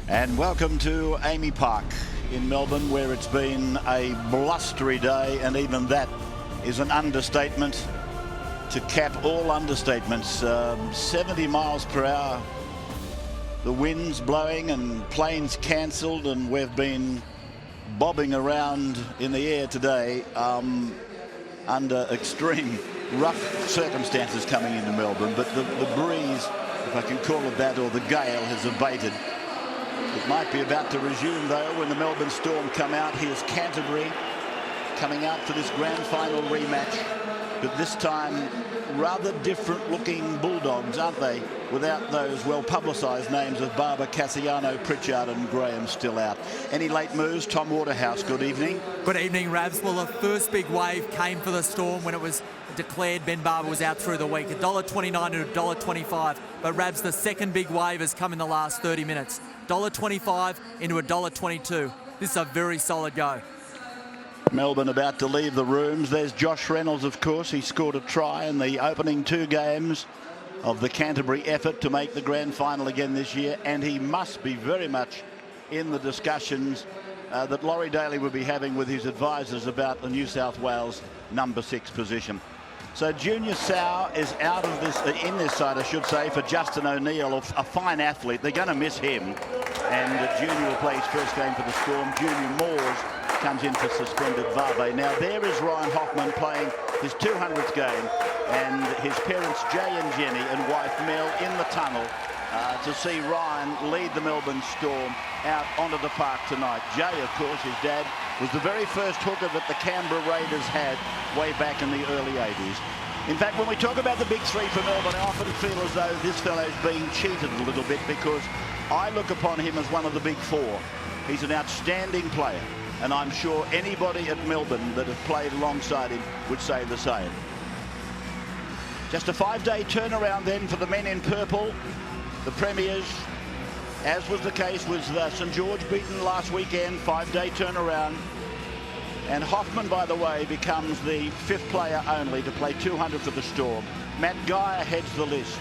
And welcome to Amy Park in Melbourne, where it's been a blustery day, and even that is an understatement to cap all understatements. 70 miles per hour, the wind's blowing and planes cancelled, and we've been bobbing around in the air today under extreme rough circumstances coming into Melbourne. But the breeze, if I can call it that, or the gale, has abated. It might be about to resume, though, when the Melbourne Storm come out. Here's Canterbury coming out for this grand final rematch. But this time, rather different looking Bulldogs, aren't they? Without those well-publicised names of Barber, Cassiano, Pritchard and Graham still out. Any late moves? Tom Waterhouse, good evening. Good evening, Rabs. Well, the first big wave came for the Storm when it was declared Ben Barber was out through the week. $1.29 to $1.25. But Rabs, the second big wave has come in the last 30 minutes. $1.25 into $1.22. This is a very solid go. Melbourne about to leave the rooms. There's Josh Reynolds, of course. He scored a try in the opening two games of the Canterbury effort to make the grand final again this year, and he must be very much in the discussions that Laurie Daly will be having with his advisors about the New South Wales number 6 position. So Junior Sau is out of this, in this side, I should say, for Justin O'Neill, a fine athlete. They're going to miss him, and Junior will play his first game for the Storm. Junior Moores comes in for suspended Vave. Now there is Ryan Hoffman playing his 200th game, and his parents Jay and Jenny and wife Mel in the tunnel to see Ryan lead the Melbourne Storm out onto the park tonight. Jay, of course, his dad, was the very first hooker that the Canberra Raiders had way back in the early 80s. In fact, when we talk about the big three for Melbourne, I often feel as though this fellow's being cheated a little bit, because I look upon him as one of the big four. He's an outstanding player, and I'm sure anybody at Melbourne that have played alongside him would say the same. Just a 5-day turnaround then for the men in purple. The Premiers, as was the case with St George beaten last weekend, 5-day turnaround. And Hoffman, by the way, becomes the 5th player only to play 200 for the Storm. Matt Geyer heads the list,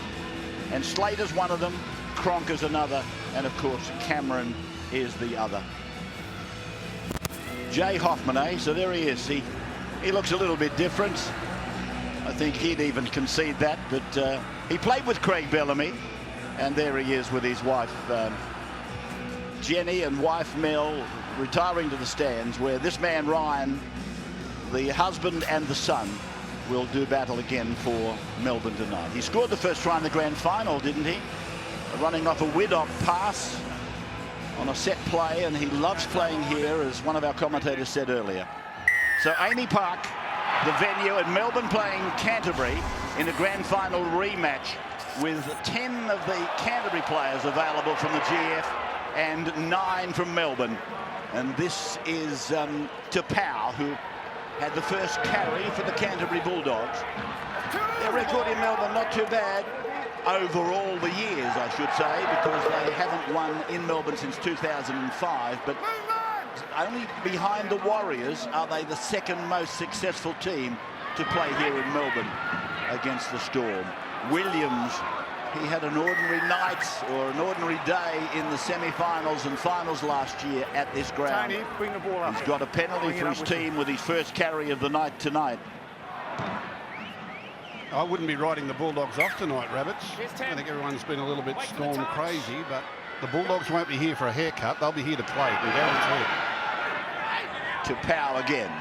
and Slater's one of them, Cronk is another, and of course Cameron is the other. Jay Hoffman, eh? So there he is. He looks a little bit different. I think he'd even concede that, but he played with Craig Bellamy, and there he is with his wife Jenny and wife Mel retiring to the stands, where this man Ryan, the husband and the son, will do battle again for Melbourne tonight. He scored the first try in the grand final, didn't he? Running off a Widdock pass on a set play, and he loves playing here, as one of our commentators said earlier. So Amy Park, the venue, and Melbourne playing Canterbury in a grand final rematch, with 10 of the Canterbury players available from the GF and 9 from Melbourne. And this is Tapau, who had the first carry for the Canterbury Bulldogs. Their record in Melbourne not too bad over all the years, I should say, because they haven't won in Melbourne since 2005, but only behind the Warriors are they the second most successful team to play here in Melbourne against the Storm. Williams, he had an ordinary night or an ordinary day in the semi-finals and finals last year at this ground. Tony, bring the ball up. He's got a penalty for his team with his first carry of the night tonight. I wouldn't be writing the Bulldogs off tonight, Rabbits. I think everyone's been a little bit Storm crazy, but the Bulldogs won't be here for a haircut. They'll be here to play, I guarantee it. To Powell again.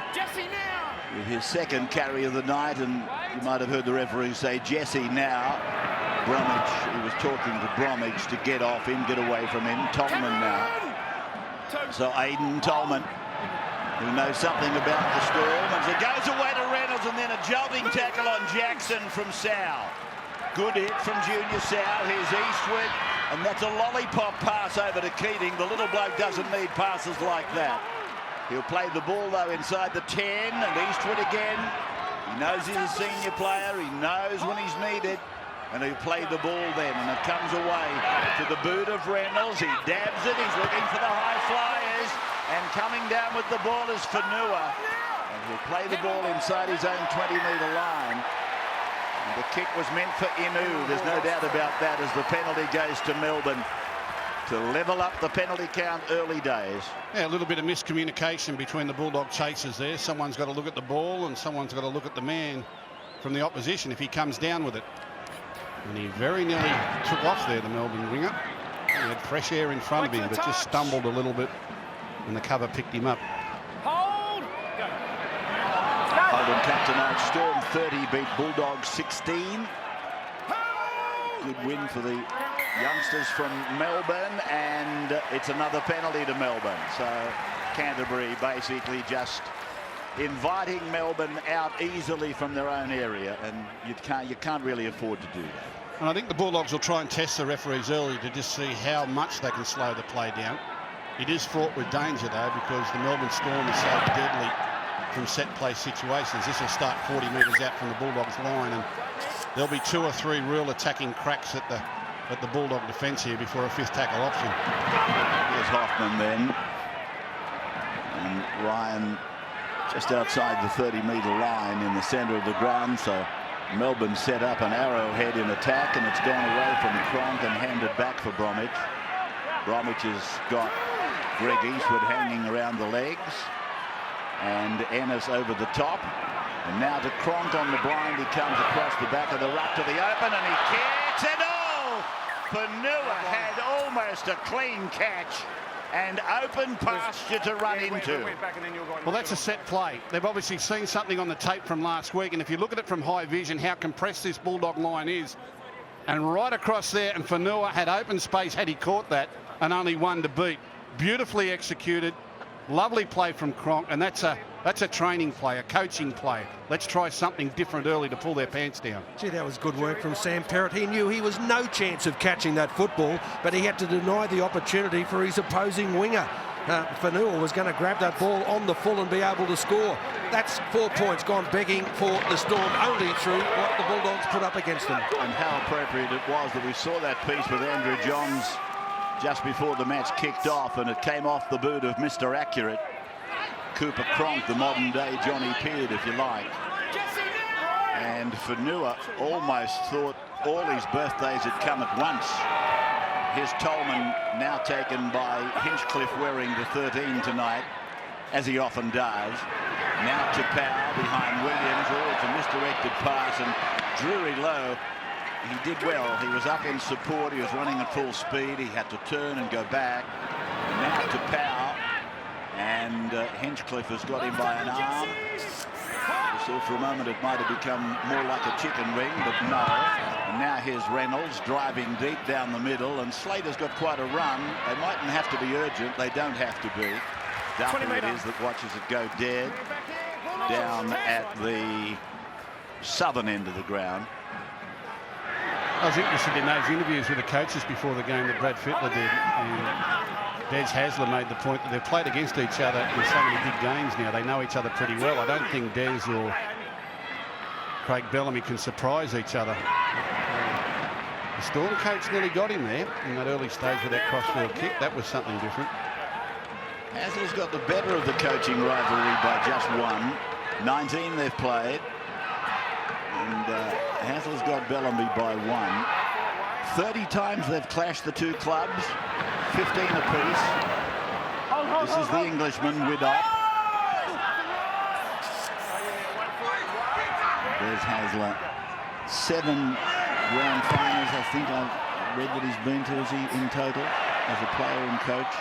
With his second carry of the night, and you might have heard the referee say, Jesse now. Bromwich, he was talking to Bromwich to get off him, get away from him. Tolman now. So Aiden Tolman, who knows something about the Storm, and it goes away to Reynolds, and then a jolting tackle on Jackson from Sau. Good hit from Junior Sau. Here's Eastwood, and that's a lollipop pass over to Keating. The little bloke doesn't need passes like that. He'll play the ball, though, inside the 10, and Eastwood again. He knows he's a senior player. He knows when he's needed, and he'll play the ball then, and it comes away to the boot of Reynolds. He dabs it. He's looking for the high flyers, and coming down with the ball is Fanua, and he'll play the ball inside his own 20-metre line. And the kick was meant for Inu. There's no doubt about that, as the penalty goes to Melbourne. to level up the penalty count early days. Yeah, a little bit of miscommunication between the Bulldog chasers there. Someone's got to look at the ball and someone's got to look at the man from the opposition if he comes down with it. And he very nearly took off there, the Melbourne winger. He had fresh air in front of him, but just stumbled a little bit and the cover picked him up. Holden Cup tonight. Storm 30 beat Bulldogs 16. Good win for the youngsters from Melbourne, and it's another penalty to Melbourne. So Canterbury basically just inviting Melbourne out easily from their own area, and you can't really afford to do that. And I think the Bulldogs will try and test the referees early to just see how much they can slow the play down. It is fraught with danger though, because the Melbourne Storm is so deadly from set play situations. This will start 40 metres out from the Bulldogs line, and there'll be 2 or 3 real attacking cracks at the Bulldog defence here before a 5th tackle option. Here's Hoffman then, and Ryan just outside the 30-metre line in the centre of the ground. So Melbourne set up an arrowhead in attack, and it's gone away from Cronk and handed back for Bromwich. Bromwich has got Greg Eastwood hanging around the legs, and Ennis over the top. And now to Cronk on the blind. He comes across the back of the ruck to the open, and he kicks it all. Panua had almost a clean catch and open pasture to run into. Well, that's a set play. They've obviously seen something on the tape from last week, and if you look at it from high vision, how compressed this Bulldog line is, and right across there, and Fanua had open space had he caught that, and only one to beat. Beautifully executed, lovely play from Cronk, and that's a training play, a coaching play. Let's try something different early to pull their pants down. Gee, that was good work from Sam Perrott. He knew he was no chance of catching that football, but he had to deny the opportunity for his opposing winger. Fanua was going to grab that ball on the full and be able to score. That's 4 points gone begging for the Storm, only through what the Bulldogs put up against them. And how appropriate it was that we saw that piece with Andrew Johns just before the match kicked off, and it came off the boot of Mr. Accurate, Cooper Cronk, the modern-day Johnny Peard, if you like. And Fanua almost thought all his birthdays had come at once. Here's Tolman, now taken by Hinchcliffe, wearing the 13 tonight, as he often does. Now to Powell behind Williams. Oh, it's a misdirected pass, and Drury Lowe, he did well. He was up in support. He was running at full speed. He had to turn and go back. And now to Powell, and Hinchcliffe has got him by an arm. So for a moment it might have become more like a chicken wing, but no. And now here's Reynolds driving deep down the middle, and Slater's got quite a run. They mightn't have to be urgent. They don't have to be. Duffy it is that watches it go dead down at the southern end of the ground. I was interested in those interviews with the coaches before the game that Brad Fittler did, and Des Hasler made the point that they've played against each other in so many big games now. They know each other pretty well. I don't think Des or Craig Bellamy can surprise each other. The Storm coach nearly got him there in that early stage with that crossfield kick. That was something different. Hasler's got the better of the coaching rivalry by just 1. 19 they've played. And Hasler's got Bellamy by 1. 30 times they've clashed, the two clubs, 15 apiece. This is the Englishman, Widdop. There's Hasler. 7 grand finals, I think I've read that he's been to, is he, in total, as a player and coach.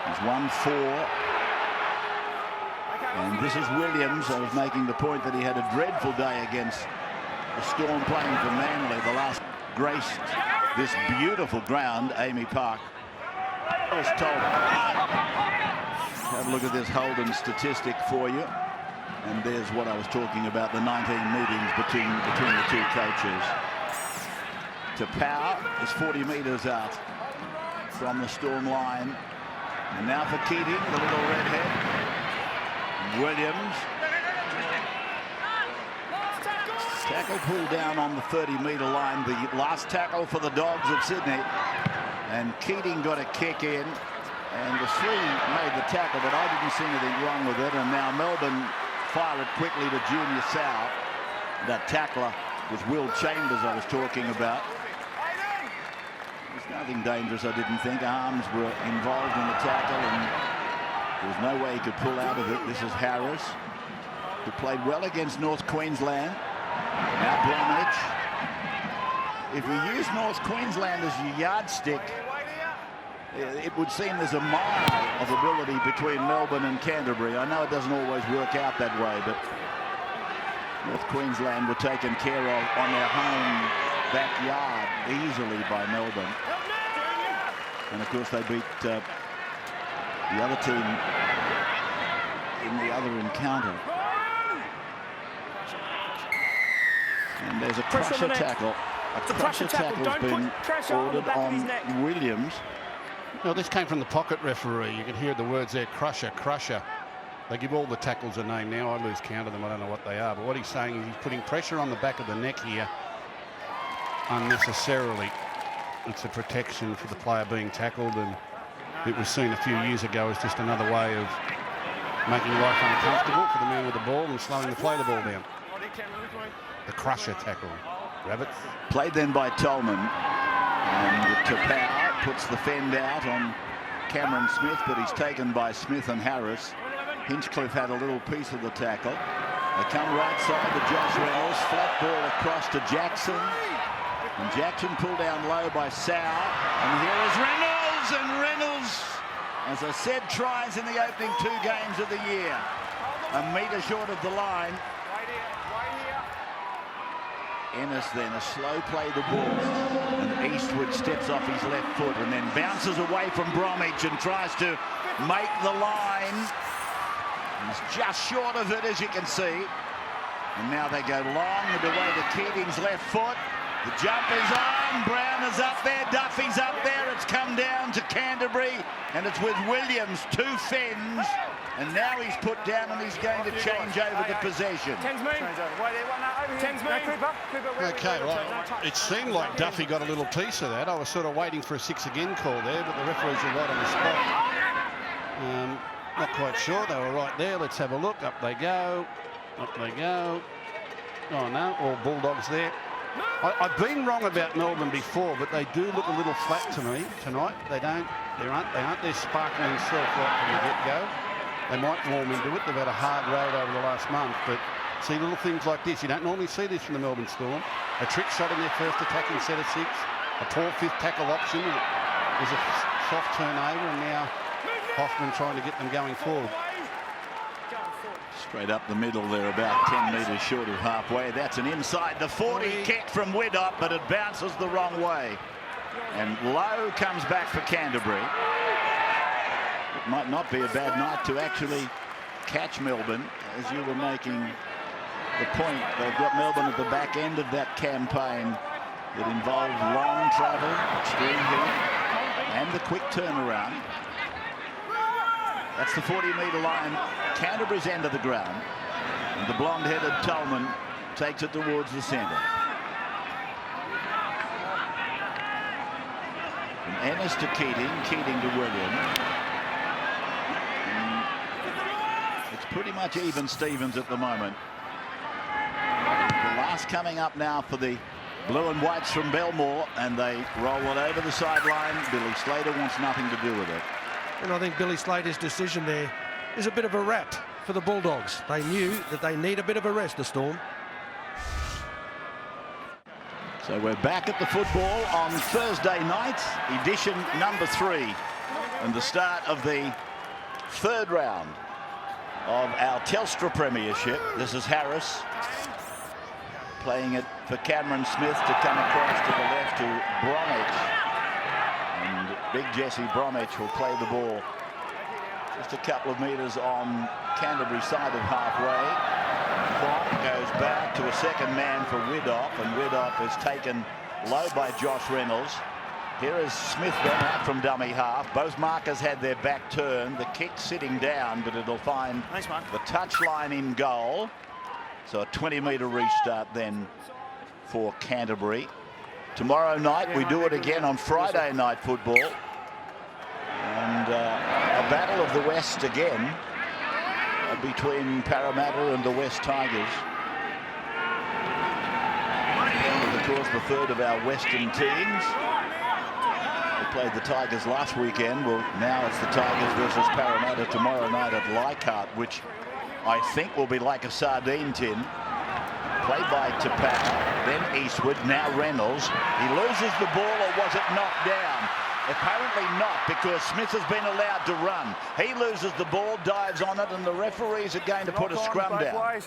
He's won 4. And this is Williams. I was making the point that he had a dreadful day against the Storm playing for Manly. The last graced this beautiful ground, Amy Park. I was told. Have a look at this Holden statistic for you. And there's what I was talking about, the 19 meetings between the two coaches. To Power is 40 metres out from the Storm line. And now for Keating, the little redhead. Williams. Tackle pulled down on the 30-metre line. The last tackle for the Dogs of Sydney. And Keating got a kick in. And the three made the tackle, but I didn't see anything wrong with it. And now Melbourne fire it quickly to Junior South. That tackler was Will Chambers I was talking about. There's Nothing dangerous, I didn't think. Arms were involved in the tackle, and there was no way he could pull out of it. This is Harris, who played well against North Queensland. Now Bromwich. If we use North Queensland as your yardstick, it would seem there's a mile of ability between Melbourne and Canterbury. I know it doesn't always work out that way, but North Queensland were taken care of on their home backyard easily by Melbourne. And of course they beat the other team in the other encounter. And there's a crusher tackle. A crusher tackle's been ordered on Williams. Well, this came from the pocket referee. You can hear the words there, crusher, crusher. They give all the tackles a name now. I lose count of them. I don't know what they are. But what he's saying is he's putting pressure on the back of the neck here unnecessarily. It's a protection for the player being tackled, and it was seen a few years ago as just another way of making life uncomfortable for the man with the ball and slowing the play of the ball down. The crusher tackle. Rabbits. Played then by Tolman, and Tapau puts the fend out on Cameron Smith, but he's taken by Smith and Harris. Hinchcliffe had a little piece of the tackle. They come right side to Josh Reynolds, flat ball across to Jackson, and Jackson pulled down low by Sow, and here is Reynolds, and Reynolds, as I said, tries in the opening 2 games of the year, a metre short of the line. Ennis then a slow play the ball, and Eastwood steps off his left foot and then bounces away from Bromwich and tries to make the line. He's just short of it, as you can see. And now they go long and away to Keating's left foot. The jump is on, Brown is up there, Duffy's up there. It's come down to Canterbury, and it's with Williams, 2 fens. And now he's put down and he's going to change over the possession. Okay, well, it seemed like Duffy got a little piece of that. I was sort of waiting for a 6 again call there, but the referees were right on the spot. Not quite sure. They were right there. Let's have a look. Up they go. Up they go. Oh, no. All Bulldogs there. I've been wrong about Melbourne before, but they do look a little flat to me tonight. They aren't their sparkling self right from the get-go. They might warm into it. They've had a hard road over the last month, but see little things like this. You don't normally see this from the Melbourne Storm. A trick shot in their first attacking set of 6. A poor 5th tackle option. There's a soft turnover, and now Hoffman trying to get them going forward. Straight up the middle there, about 10 metres short of halfway. That's an inside the 40 kick from Widdop, but it bounces the wrong way. And Lowe comes back for Canterbury. It might not be a bad night to actually catch Melbourne, as you were making the point. They've got Melbourne at the back end of that campaign that involved long travel, extreme heat, and the quick turnaround. That's the 40-metre line, Canterbury's end of the ground. And the blonde-headed Tolman takes it towards the centre. From Ennis to Keating, Keating to Williams. And it's pretty much even Stevens at the moment. The last coming up now for the blue and whites from Belmore, and they roll it over the sideline. Billy Slater wants nothing to do with it. And I think Billy Slater's decision there is a bit of a rap for the Bulldogs. They knew that they need a bit of a rest, the Storm. So we're back at the football on Thursday night, edition number 3, and the start of the 3rd round of our Telstra Premiership. This is Harris playing it for Cameron Smith to come across to the left to Bromwich. And big Jesse Bromwich will play the ball just a couple of metres on Canterbury side of halfway. Cronk goes back to a second man for Widdop, and Widdop is taken low by Josh Reynolds. Here is Smith then out from dummy half. Both markers had their back turned. The kick sitting down, but it'll find the touchline in goal. So a 20-metre restart then for Canterbury. Tomorrow night we do it again on Friday night football, and a battle of the West again between Parramatta and the West Tigers. And of course the 3rd of our Western teams. played the Tigers last weekend. Well, now it's the Tigers versus Parramatta tomorrow night at Leichhardt, which I think will be like a sardine tin. Played by Tapau, then Eastwood, now Reynolds. He loses the ball, or was it knocked down? Apparently not, because Smith has been allowed to run. He loses the ball, dives on it, and the referees are going to put a scrum down.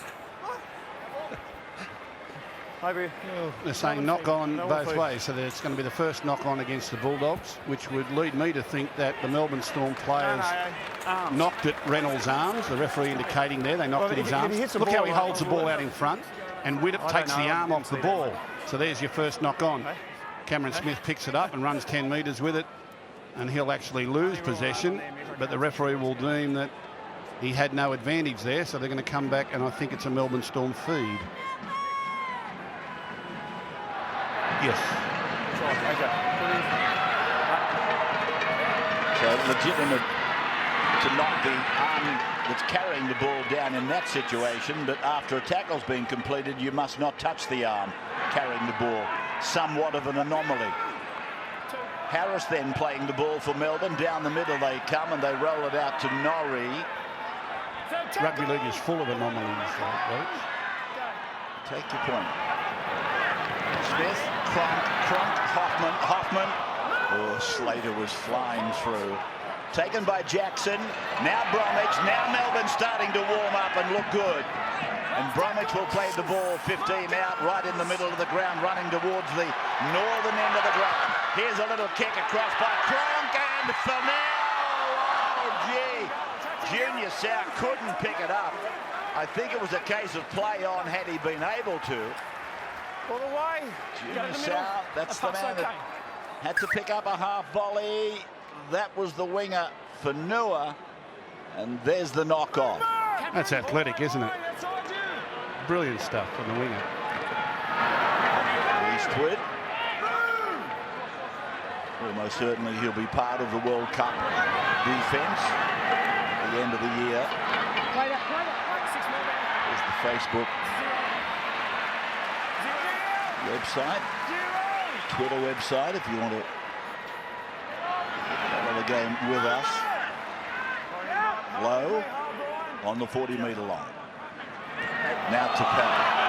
They're saying knock on both ways, so it's going to be the first knock on against the Bulldogs, which would lead me to think that the Melbourne Storm players knocked at Reynolds' arms. The referee indicating there they knocked at his arms. Look how he holds the ball out in front, and Widdop takes the arm off the ball. So there's your first knock on. Cameron Smith picks it up and runs 10 metres with it, and he'll actually lose possession, but the referee will deem that he had no advantage there, so they're going to come back, and I think it's a Melbourne Storm feed. Yes. So legitimate to knock the arm that's carrying the ball down in that situation, but after a tackle's been completed, you must not touch the arm carrying the ball. Somewhat of an anomaly. Harris then playing the ball for Melbourne. Down the middle they come, and they roll it out to Norrie. Rugby league is full of anomalies, Coach. Take your point. Smith, Cronk, Hoffman. Oh, Slater was flying through. Taken by Jackson. Now Bromwich. Now Melbourne starting to warm up and look good. And Bromwich will play the ball 15 out, right in the middle of the ground, running towards the northern end of the ground. Here's a little kick across by Cronk and Fennell. Oh, gee. Junior Sow couldn't pick it up. I think it was a case of play on had he been able to. All the way. Junior Sow, that's the man that had to pick up a half volley. That was the winger for Nua. And there's the knock on. That's athletic, isn't it? Brilliant stuff from the winger. Eastwood. Almost certainly he'll be part of the World Cup defence at the end of the year. There's the Facebook website, Twitter website, if you want to follow the game with us. Low on the 40-metre line. Now to Powell.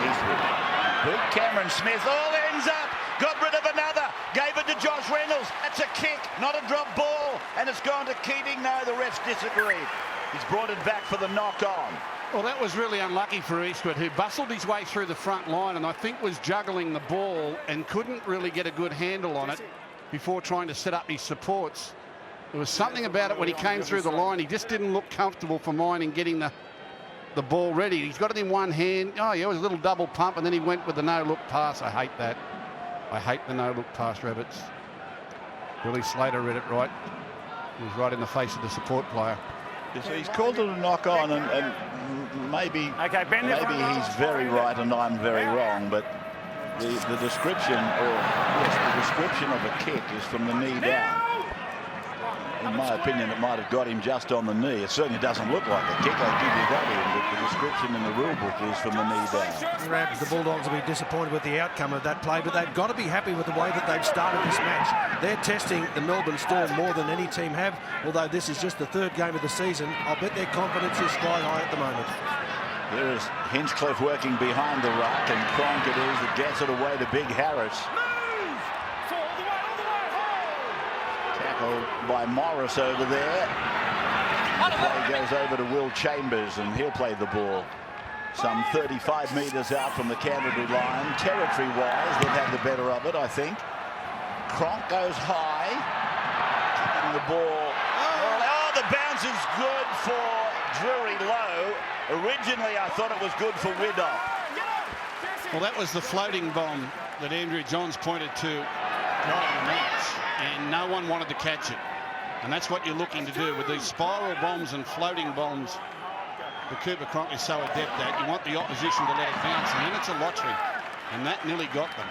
Eastwood. Big Cameron Smith all ends up. Got rid of another. Gave it to Josh Reynolds. That's a kick, not a drop ball. And it's gone to Keating. No, the refs disagreed. He's brought it back for the knock on. Well, that was really unlucky for Eastwood, who bustled his way through the front line and I think was juggling the ball and couldn't really get a good handle on it before trying to set up his supports. There was something about it when he came through the line. He just didn't look comfortable for mine in getting the ball ready. He's got it in one hand. Oh, yeah, it was a little double pump, and then he went with the no-look pass. I hate that. I hate the no-look pass, Rabbits. Billy Slater read it right. He was right in the face of the support player. So he's called it a knock on, and maybe he's very right and I'm very wrong, but the description, the description of a kick is from the knee down. In my opinion, it might have got him just on the knee. It certainly doesn't look like a kick, I'll give you that in, but the description in the rule book is from the knee down. Rabs, the Bulldogs will be disappointed with the outcome of that play, but they've got to be happy with the way that they've started this match. They're testing the Melbourne Storm more than any team have, although this is just the third game of the season. I'll bet their confidence is sky high at the moment. Here is Hinchcliffe working behind the ruck, and Cronk it is that gets it away to Big Harris. Tackled by Morris over there. The play goes over to Will Chambers, and he'll play the ball some 35 metres out from the Canterbury line. Territory-wise, they've had the better of it, I think. Cronk goes high. Kicking the ball. Oh, the bounce is good for Drury Low. Originally, I thought it was good for Widdop. Well, that was the floating bomb that Andrew Johns pointed to right in the match, and no one wanted to catch it. And that's what you're looking to do with these spiral bombs and floating bombs that Cooper Cronk is so adept at. You want the opposition to let it bounce, and then it's a lottery. And that nearly got them.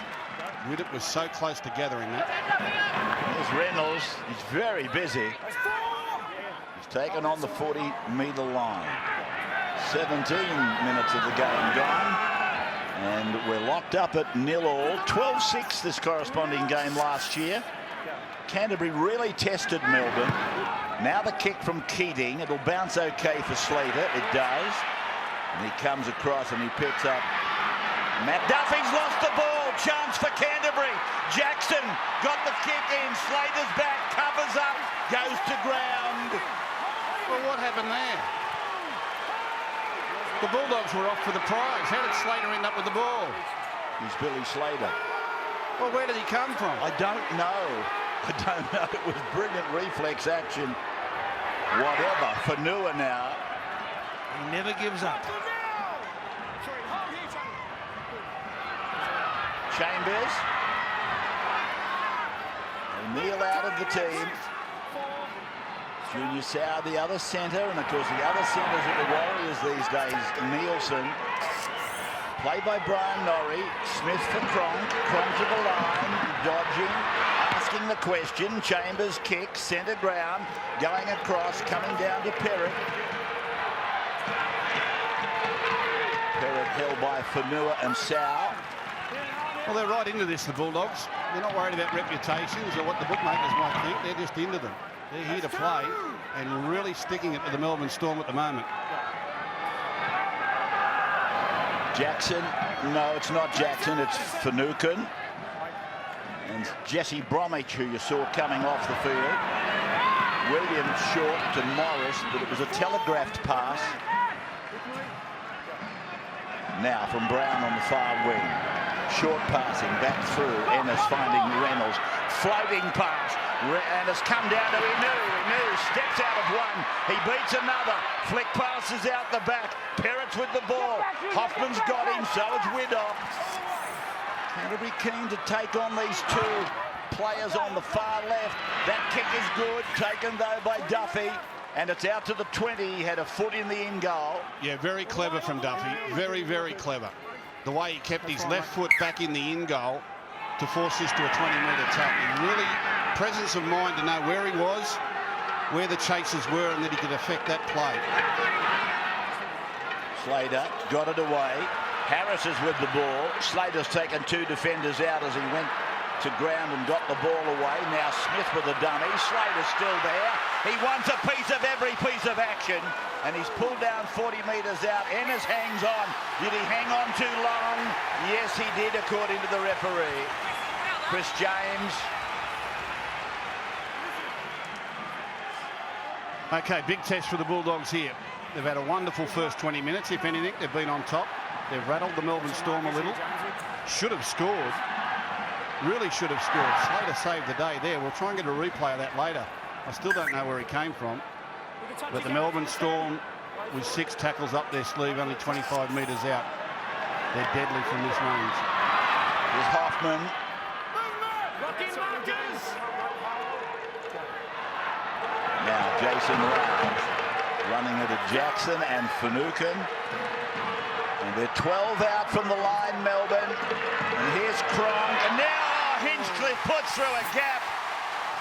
Widdop was so close to gathering that. There's Reynolds. He's very busy. He's taken on the 40-metre line. 17 minutes of the game gone, and we're locked up at 0-all. 12-6 this corresponding game last year. Canterbury really tested Melbourne. Now the kick from Keating. It'll bounce okay for Slater. It does. And he comes across and he picks up. Matt Duffy's lost the ball. Chance for Canterbury. Jackson got the kick in. Slater's back, covers up, goes to ground. Well, what happened there? The Bulldogs were off for the prize. How did Slater end up with the ball? He's Billy Slater. Well, where did he come from? I don't know. I don't know. It was brilliant reflex action. Whatever. Fanua now. He never gives up. Chambers. O'Neill out of the team. Junior Sauer, the other centre, and of course the other centres at the Warriors these days, Nielsen. Played by Brian Norrie. Smith for Cronk. Cronk to the line, dodging, asking the question. Chambers kick, centre ground, going across, coming down to Perrott. Perrott held by Fanua and Sauer. Well, they're right into this, the Bulldogs. They're not worried about reputations or what the bookmakers might think. They're just into them. They're here to play and really sticking it to the Melbourne Storm at the moment. Jackson. No, it's not Jackson. It's Finucane. And Jesse Bromwich, who you saw coming off the field. Williams short to Morris, but it was a telegraphed pass. Now from Brown on the far wing. Short passing back through. Ennis finding Reynolds. Floating pass. Ennis come down to Inu. Steps out of one. He beats another. Flick passes out the back. Perrott's with the ball. Hoffman's got him. So is Widdop. Canterbury keen to take on these two players on the far left. That kick is good. Taken though by Duffy. And it's out to the 20. He had a foot in the in goal. Yeah, very clever from Duffy. Very, very clever. The way he kept his left foot back in the in goal to force this to a 20-metre tap. He really presence of mind to know where he was, where the chasers were, and that he could affect that play. Slater got it away. Harris is with the ball. Slater's taken two defenders out as he went to ground and got the ball away. Now Smith with a dummy. Slater's still there. He wants a piece of every piece of action, and he's pulled down 40 metres out. Ennis hangs on. Did he hang on too long? Yes, he did, according to the referee. Chris James. Okay, big test for the Bulldogs here. They've had a wonderful first 20 minutes. If anything, they've been on top. They've rattled the Melbourne Storm a little. Should have scored. Really should have scored. Slater saved the day there. We'll try and get a replay of that later. I still don't know where he came from. But the Melbourne Storm, with 6 tackles up their sleeve, only 25 metres out. They're deadly from this range. Here's Hoffman. Now Jason Rouse running it at Jackson and Finucane. And they're 12 out from the line, Melbourne. And here's Cronk. And now Hinchcliffe puts through a gap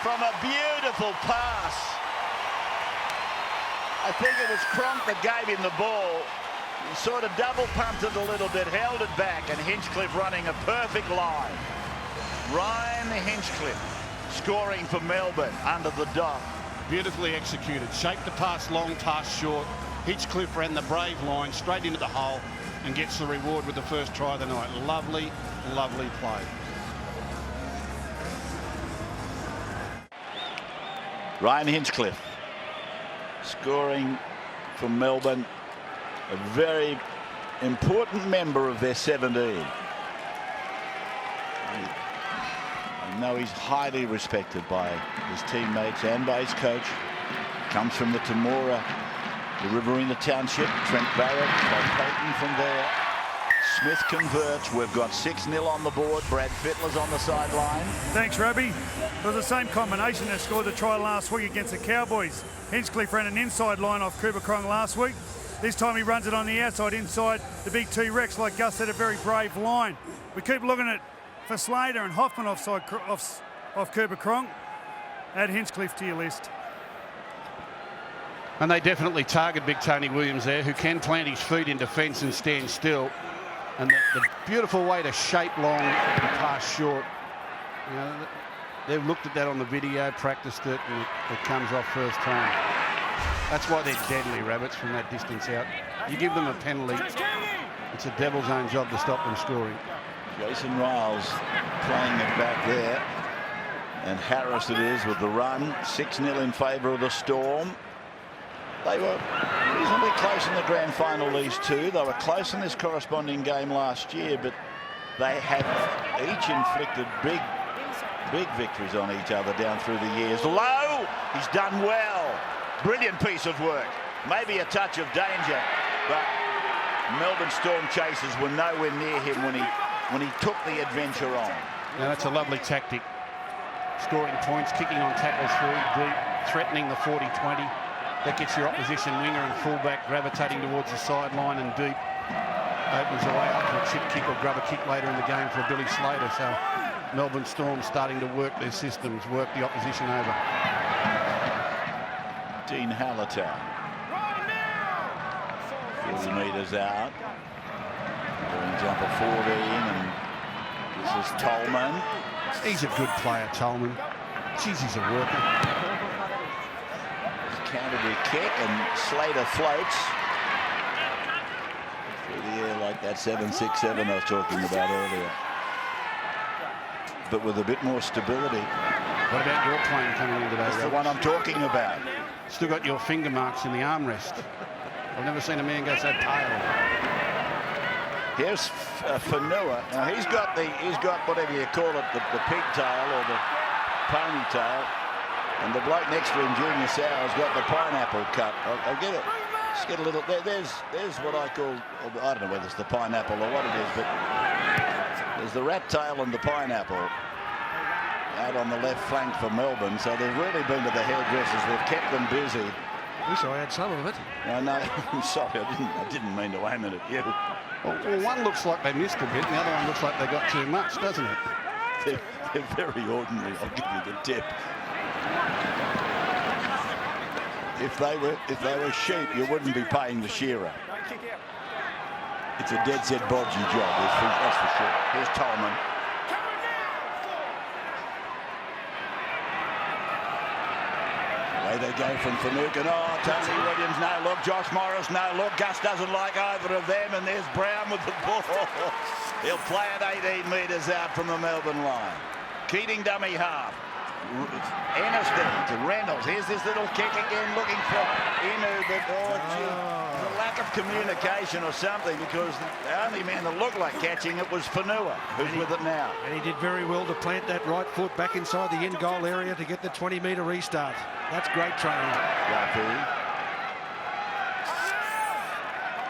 from a beautiful pass. I think it was Cronk that gave him the ball. He sort of double pumped it a little bit, held it back, and Hinchcliffe running a perfect line. Ryan Hinchcliffe scoring for Melbourne under the dot. Beautifully executed. Shaped the pass long, pass short. Hinchcliffe ran the brave line straight into the hole and gets the reward with the first try of the night. Lovely, lovely play. Ryan Hinchcliffe scoring for Melbourne, a very important member of their 17. I know he's highly respected by his teammates and by his coach. Comes from the Temora, the Riverina Township. Trent Barrett, Todd Payton from there. Smith converts. We've got 6-0 on the board. Brad Fittler's on the sideline. Thanks, Robbie. It was the same combination that scored the try last week against the Cowboys. Hinchcliffe ran an inside line off Cooper Cronk last week. This time he runs it on the outside inside the big T-Rex. Like Gus said, a very brave line. We keep looking at for Slater and Hoffman off Cooper Cronk. Add Hinchcliffe to your list. And they definitely target big Tony Williams there, who can plant his feet in defence and stand still. And the beautiful way to shape long and pass short. You know, they've looked at that on the video, practiced it, and it comes off first time. That's why they're deadly, rabbits, from that distance out. You give them a penalty, it's a devil's own job to stop them scoring. Jason Riles playing it back there. And Harris it is with the run. 6-0 in favour of the Storm. They were reasonably close in the grand final, these two. They were close in this corresponding game last year, but they have each inflicted big victories on each other down through the years. Lowe, he's done well. Brilliant piece of work. Maybe a touch of danger, but Melbourne Storm chasers were nowhere near him when he took the adventure on. Now that's a lovely tactic. Scoring points, kicking on tackles through deep, threatening the 40-20. That gets your opposition winger and fullback gravitating towards the sideline and deep. Opens the way up for a chip kick or grub a kick later in the game for Billy Slater. So Melbourne Storm starting to work their systems, work the opposition over. Dean Hallitown. 40 metres out. Doing jumper 14, and this is Tolman. He's a good player, Tolman. Jeez, he's a worker. Canterbury kick, and Slater floats through the air like that 7-6-7 I was talking about earlier, but with a bit more stability. What about your plane coming in today? That's the one I'm talking about. Still got your finger marks in the armrest. I've never seen a man go so pale. Here's Fanua. Now he's got whatever you call it, the pigtail or the ponytail. And the bloke next to him, Junior Sauer's got the pineapple cut. I'll get it. Just get a little. There's what I call. I don't know whether it's the pineapple or what it is, but there's the rat tail and the pineapple out on the left flank for Melbourne. So they've really been to the hairdressers. They've kept them busy. Wish I had some of it. No, I'm sorry. I didn't mean to aim it at you. Well, one looks like they missed a bit, and the other one looks like they got too much, doesn't it? They're very ordinary. I'll give you the tip. If they were sheep, you wouldn't be paying the shearer. It's a dead set bodgy job, that's for sure. Here's Tolman. Away they go from Finucane. Oh, Tony Williams, no look. Josh Morris, no look. Gus doesn't like either of them, and there's Brown with the ball. He'll play it 18 metres out from the Melbourne line. Keating dummy half. Enniston to Reynolds. Here's this little kick again, looking for Inu, but the lack of communication or something, because the only man that looked like catching it was Fanua, who's with it now. And he did very well to plant that right foot back inside the end goal area to get the 20-metre restart. That's great training.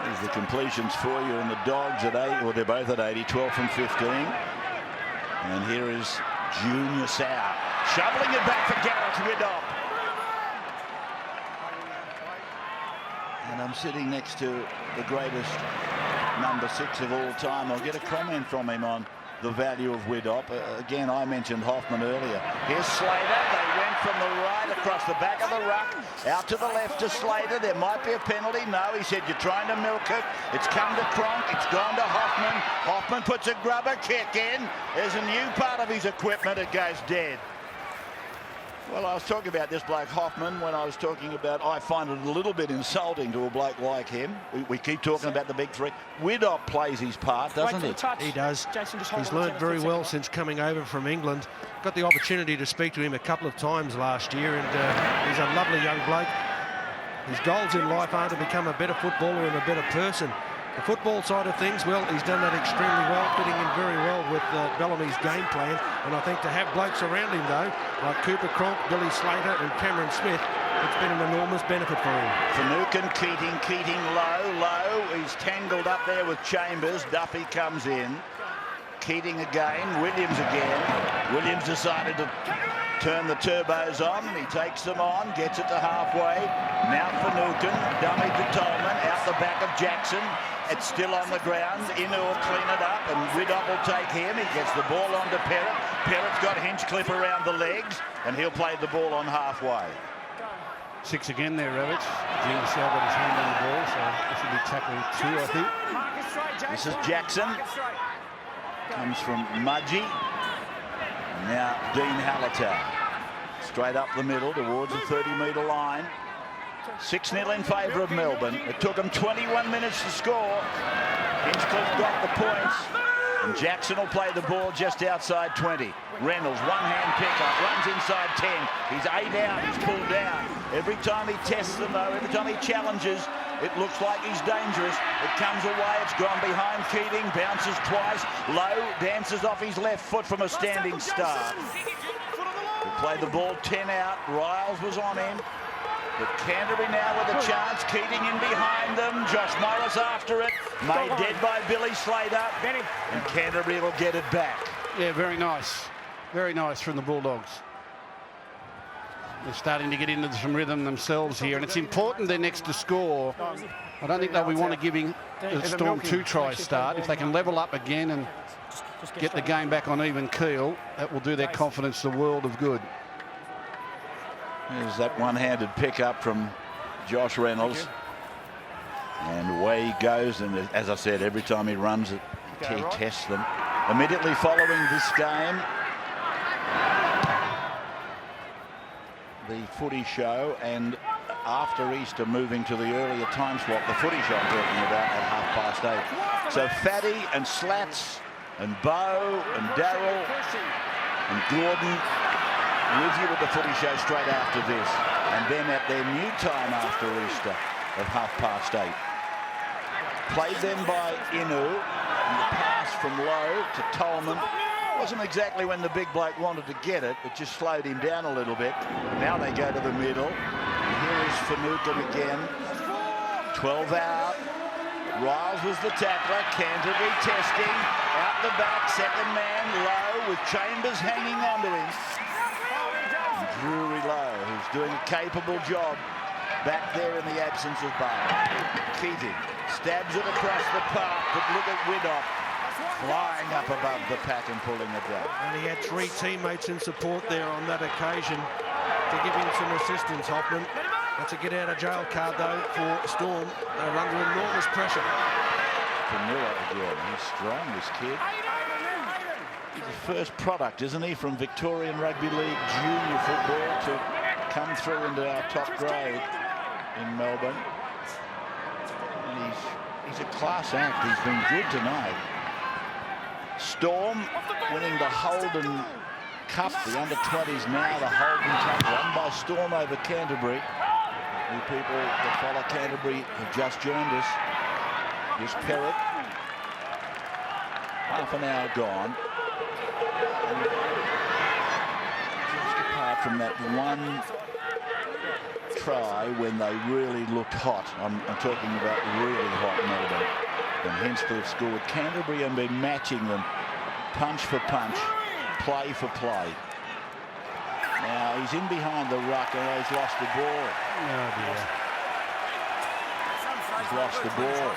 There's the completions for you, and the Dogs at 8, well, they're both at 80, 12 from 15. And here is Junior Sauer. Shoveling it back for Gareth Widdop. And I'm sitting next to the greatest number 6 of all time. I'll get a comment from him on the value of Widdop. Again, I mentioned Hoffman earlier. Here's Slater. They went from the right across the back of the ruck, out to the left to Slater. There might be a penalty. No, he said, you're trying to milk it. It's come to Cronk. It's gone to Hoffman. Hoffman puts a grubber kick in. There's a new part of his equipment. It goes dead. Well, I was talking about this bloke Hoffman when I was talking about I find it a little bit insulting to a bloke like him. We keep talking about the big three. Widdop plays his part, doesn't he? He does. He's learned very well since coming over from England. Got the opportunity to speak to him a couple of times last year, and he's a lovely young bloke. His goals in life are to become a better footballer and a better person. The football side of things, well, he's done that extremely well, fitting in very well with Bellamy's game plan. And I think to have blokes around him, though, like Cooper Cronk, Billy Slater and Cameron Smith, it's been an enormous benefit for him. Finucane, Keating low. He's tangled up there with Chambers. Duffy comes in. Keating again, Williams again. Williams decided to turn the turbos on. He takes them on, gets it to halfway. Now Finucane, dummy to Tolman, out the back of Jackson. It's still on the ground. Inu will clean it up, and Widdop will take him. He gets the ball on to Perrott. Perrott's got Hinchcliffe around the legs, and he'll play the ball on halfway. 6 again there, Rabbits. Jim Sell got his hand on the ball, so this will be tackle 2, I think. This is Jackson. Comes from Mudgee. Now Dean Hallitau. Straight up the middle towards the 30-metre line. 6-0 in favour of Melbourne. It took them 21 minutes to score. Hinchcliffe got the points. And Jackson will play the ball just outside 20. Reynolds, one-hand pickup, runs inside 10. He's 8 out, he's pulled down. Every time he tests them, though, every time he challenges, it looks like he's dangerous. It comes away, it's gone behind Keating, bounces twice, low, dances off his left foot from a standing start. He played the ball 10 out, Riles was on him. But Canterbury now with a chance, Keating in behind them, Josh Morris after it, made dead by Billy Slater, and Canterbury will get it back. Yeah, very nice. Very nice from the Bulldogs. They're starting to get into some rhythm themselves here, and it's important they're next to score. I don't think they'll be wanting giving the Storm 2 tries start. If they can level up again and get the game back on even keel, that will do their confidence the world of good. There's that one-handed pickup from Josh Reynolds. And away he goes, and as I said, every time he runs it, he tests them. Immediately following this game, the footy show, and after Easter moving to the earlier time slot, the footy show I'm talking about at 8:30. So Fatty and Slats and Bo and Darryl and Gordon with you with the footy show straight after this, and then at their new time after Easter at 8:30. Played then by Inu, and the pass from low to Tolman wasn't exactly when the big bloke wanted to get it. It just slowed him down a little bit. Now they go to the middle. And here is Finucane again. 12 out. Riles was the tackler. Canterbury testing. Out the back, second man low with Chambers hanging onto him. And Drury Lowe, who's doing a capable job back there in the absence of Barr. Keating stabs it across the park, but look at Widdop flying up above the pack and pulling it down. And he had 3 teammates in support there on that occasion to give him some assistance, Hoffman. That's a get-out-of-jail card, though, for Storm. They're under enormous pressure. Vanilla again. He's strong, this kid. He's the first product, isn't he, from Victorian Rugby League junior football to come through into our top grade in Melbourne. And he's a class act. He's been good tonight. Storm winning the Holden Cup, the under-20s now, the Holden Cup, won by Storm over Canterbury. You people that follow Canterbury have just joined us. Here's Perrott. Half an hour gone. And just apart from that one try when they really looked hot, I'm talking about really hot Melbourne, and Hinchcliffe scored. Canterbury have been matching them punch for punch, play for play. Now he's in behind the ruck and he's lost the ball. Oh dear. He's lost the ball.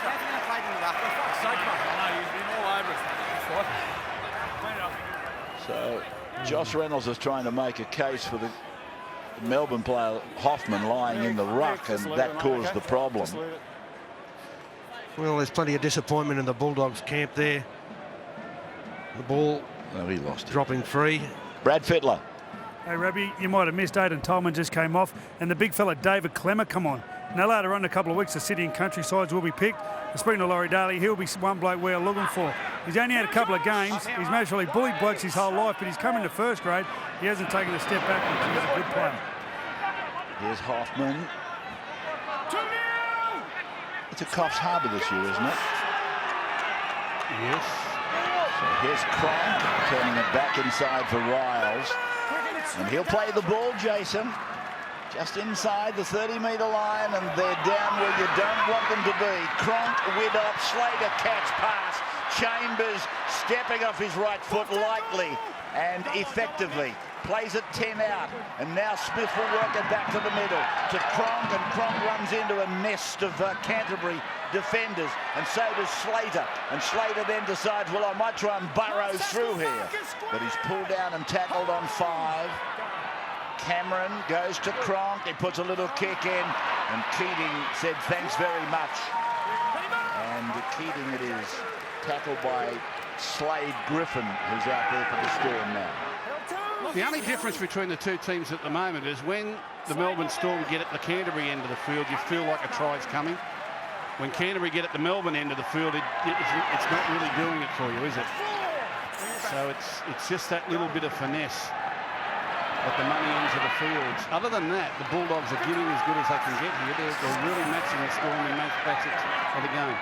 So Josh Reynolds is trying to make a case for the Melbourne player Hoffman lying in the ruck, and that caused the problem. Well, there's plenty of disappointment in the Bulldogs camp there. The ball he lost dropping free. Brad Fittler. Hey, Robbie, you might have missed Aidan Tolman just came off, and the big fella David Clemmer come on. Now later on in a couple of weeks, the City and Countrysides will be picked. Speaking to Laurie Daly, he'll be one bloke we're looking for. He's only had a couple of games. He's naturally bullied blokes his whole life, but he's come into first grade. He hasn't taken a step back, and he's a good player. Here's Hoffman. It's a Coffs Harbour this year, isn't it? Yes. So here's Cronk turning it back inside for Riles. And he'll play the ball, Jason. Just inside the 30-metre line, and they're down where you don't want them to be. Cronk, Widdop, Slater catch pass. Chambers stepping off his right foot lightly and effectively. Plays it 10 out, and now Smith will work it back to the middle to Cronk, and Cronk runs into a nest of Canterbury defenders, and so does Slater. And Slater then decides, well, I might try and burrow through here. But he's pulled down and tackled on 5. Cameron goes to Cronk. He puts a little kick in, and Keating said thanks very much. And Keating it is, tackled by Slade Griffin, who's out there for the Storm now. The only difference between the two teams at the moment is when the Melbourne Storm get at the Canterbury end of the field, you feel like a try's coming. When Canterbury get at the Melbourne end of the field, it's not really doing it for you, is it? So it's just that little bit of finesse at the money ends of the fields. Other than that, the Bulldogs are getting as good as they can get here. They're really matching the Storm in most facets of the game.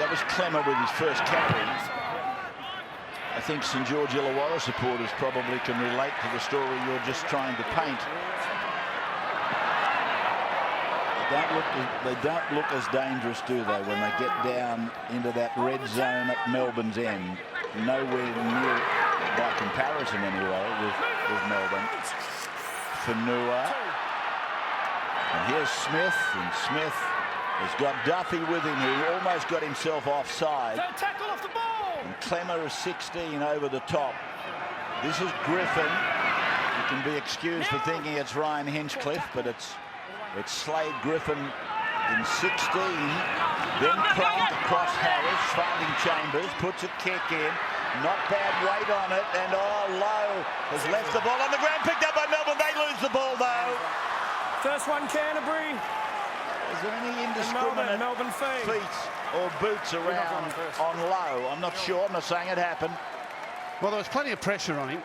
That was Clemmer with his first carry. I think St George Illawarra supporters probably can relate to the story you're just trying to paint. They don't look as dangerous, do they, when they get down into that red zone at Melbourne's end? Nowhere near, by comparison anyway, with Melbourne. Fanua. And here's Smith, and Smith has got Duffy with him, who almost got himself offside. Tackle off the ball. And Clemmer is 16 over the top. This is Griffin. You can be excused for thinking it's Ryan Hinchcliffe, but it's Slade Griffin in 16. Then Cronk across Harris, finding Chambers, puts a kick in. Not bad weight on it, and Lowe has left the ball on the ground, picked up by Melbourne. They lose the ball though. First one, Canterbury. Is there any indiscriminate Melbourne feet or boots around on Lowe? I'm not sure. I'm not saying it happened. Well, there was plenty of pressure on him.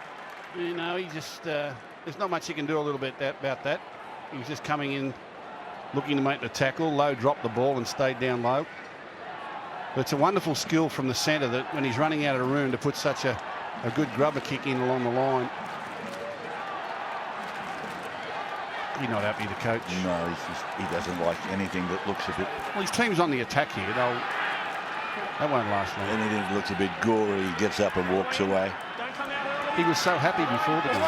You know, he just there's not much he can do a little bit about that. He was just coming in, looking to make the tackle. Lowe dropped the ball and stayed down low. But it's a wonderful skill from the centre that when he's running out of the room to put such a good grubber kick in along the line. He's not happy, the coach. No, he doesn't like anything that looks a bit... Well, his team's on the attack here. That won't last long. Anything that looks a bit gory, he gets up and walks away. He was so happy before the game.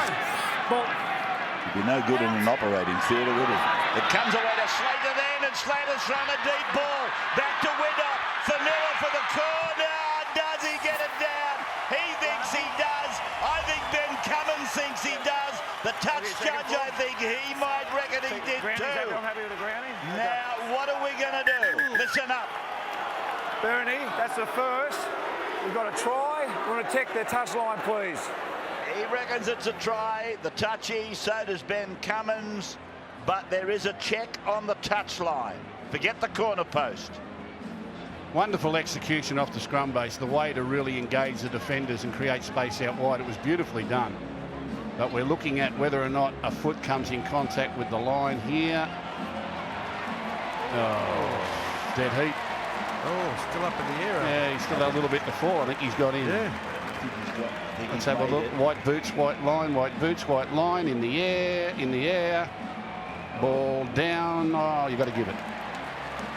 He'd be no good in an operating theatre, would he? It comes away to Slater then, and Slater's thrown a deep ball. Back to Widder. Fanua for the corner. Does he get it down? He thinks he does. I think Ben Cummins thinks he does. The touch judge, I think he might reckon he did too. Now, what are we going to do? Listen up. Bernie, that's the first. We've got a try. We're going to check their touchline, please. He reckons it's a try. The touchy, so does Ben Cummins. But there is a check on the touchline. Forget the corner post. Wonderful execution off the scrum base. The way to really engage the defenders and create space out wide. It was beautifully done. But we're looking at whether or not a foot comes in contact with the line here. Oh, dead heat. Oh, still up in the air. Yeah, he's still a little bit to fall. I think he's got in. Yeah. Let's have a look. White boots, white line, white boots, white line, in the air. Ball down. Oh, you got to give it.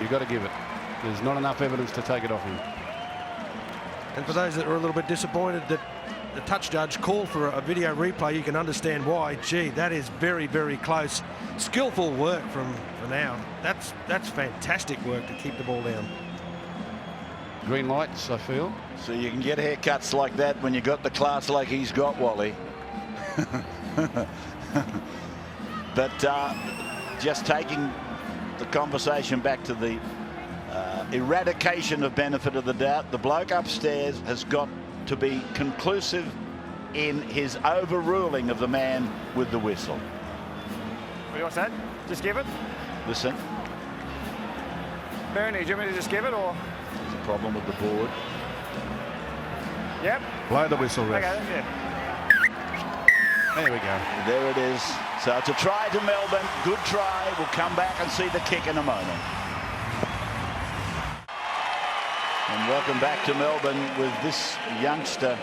You got to give it. There's not enough evidence to take it off him. And for those that are a little bit disappointed that the touch judge called for a video replay, you can understand why. Gee, that is very, very close. Skillful work from now. That's fantastic work to keep the ball down. Green lights, I feel. So you can get haircuts like that when you got the class like he's got, Wally. But just taking the conversation back to the eradication of benefit of the doubt, the bloke upstairs has got to be conclusive in his overruling of the man with the whistle. What's that? Just give it? Listen. Bernie, do you want me to just give it, or? There's a problem with the board. Yep. Blow the whistle, ref. Okay, yeah. There we go. There it is. So it's a try to Melbourne. Good try. We'll come back and see the kick in a moment. And welcome back to Melbourne with this youngster,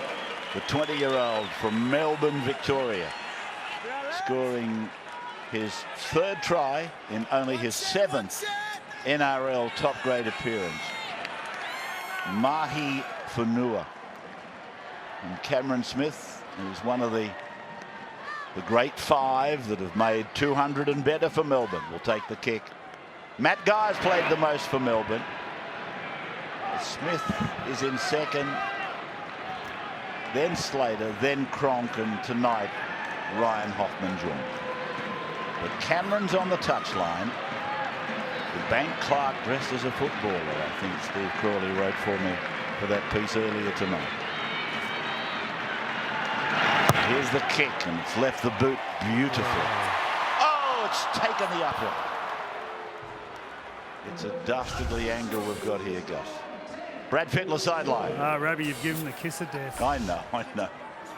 the 20-year-old from Melbourne, Victoria, scoring his third try in only his 7th NRL top grade appearance. Mahi Fanua. And Cameron Smith, who's one of the great 5 that have made 200 and better for Melbourne, will take the kick. Matt Guy's played the most for Melbourne. Smith is in second, then Slater, then Cronk, and tonight Ryan Hoffman joined. But Cameron's on the touchline. The bank clerk dressed as a footballer, I think Steve Crawley wrote for me for that piece earlier tonight. Here's the kick, and it's left the boot beautifully. Oh, it's taken the upright. It's a dastardly angle we've got here, Gus. Brad Fittler sideline. Rabbie, you've given the kiss of death. I know.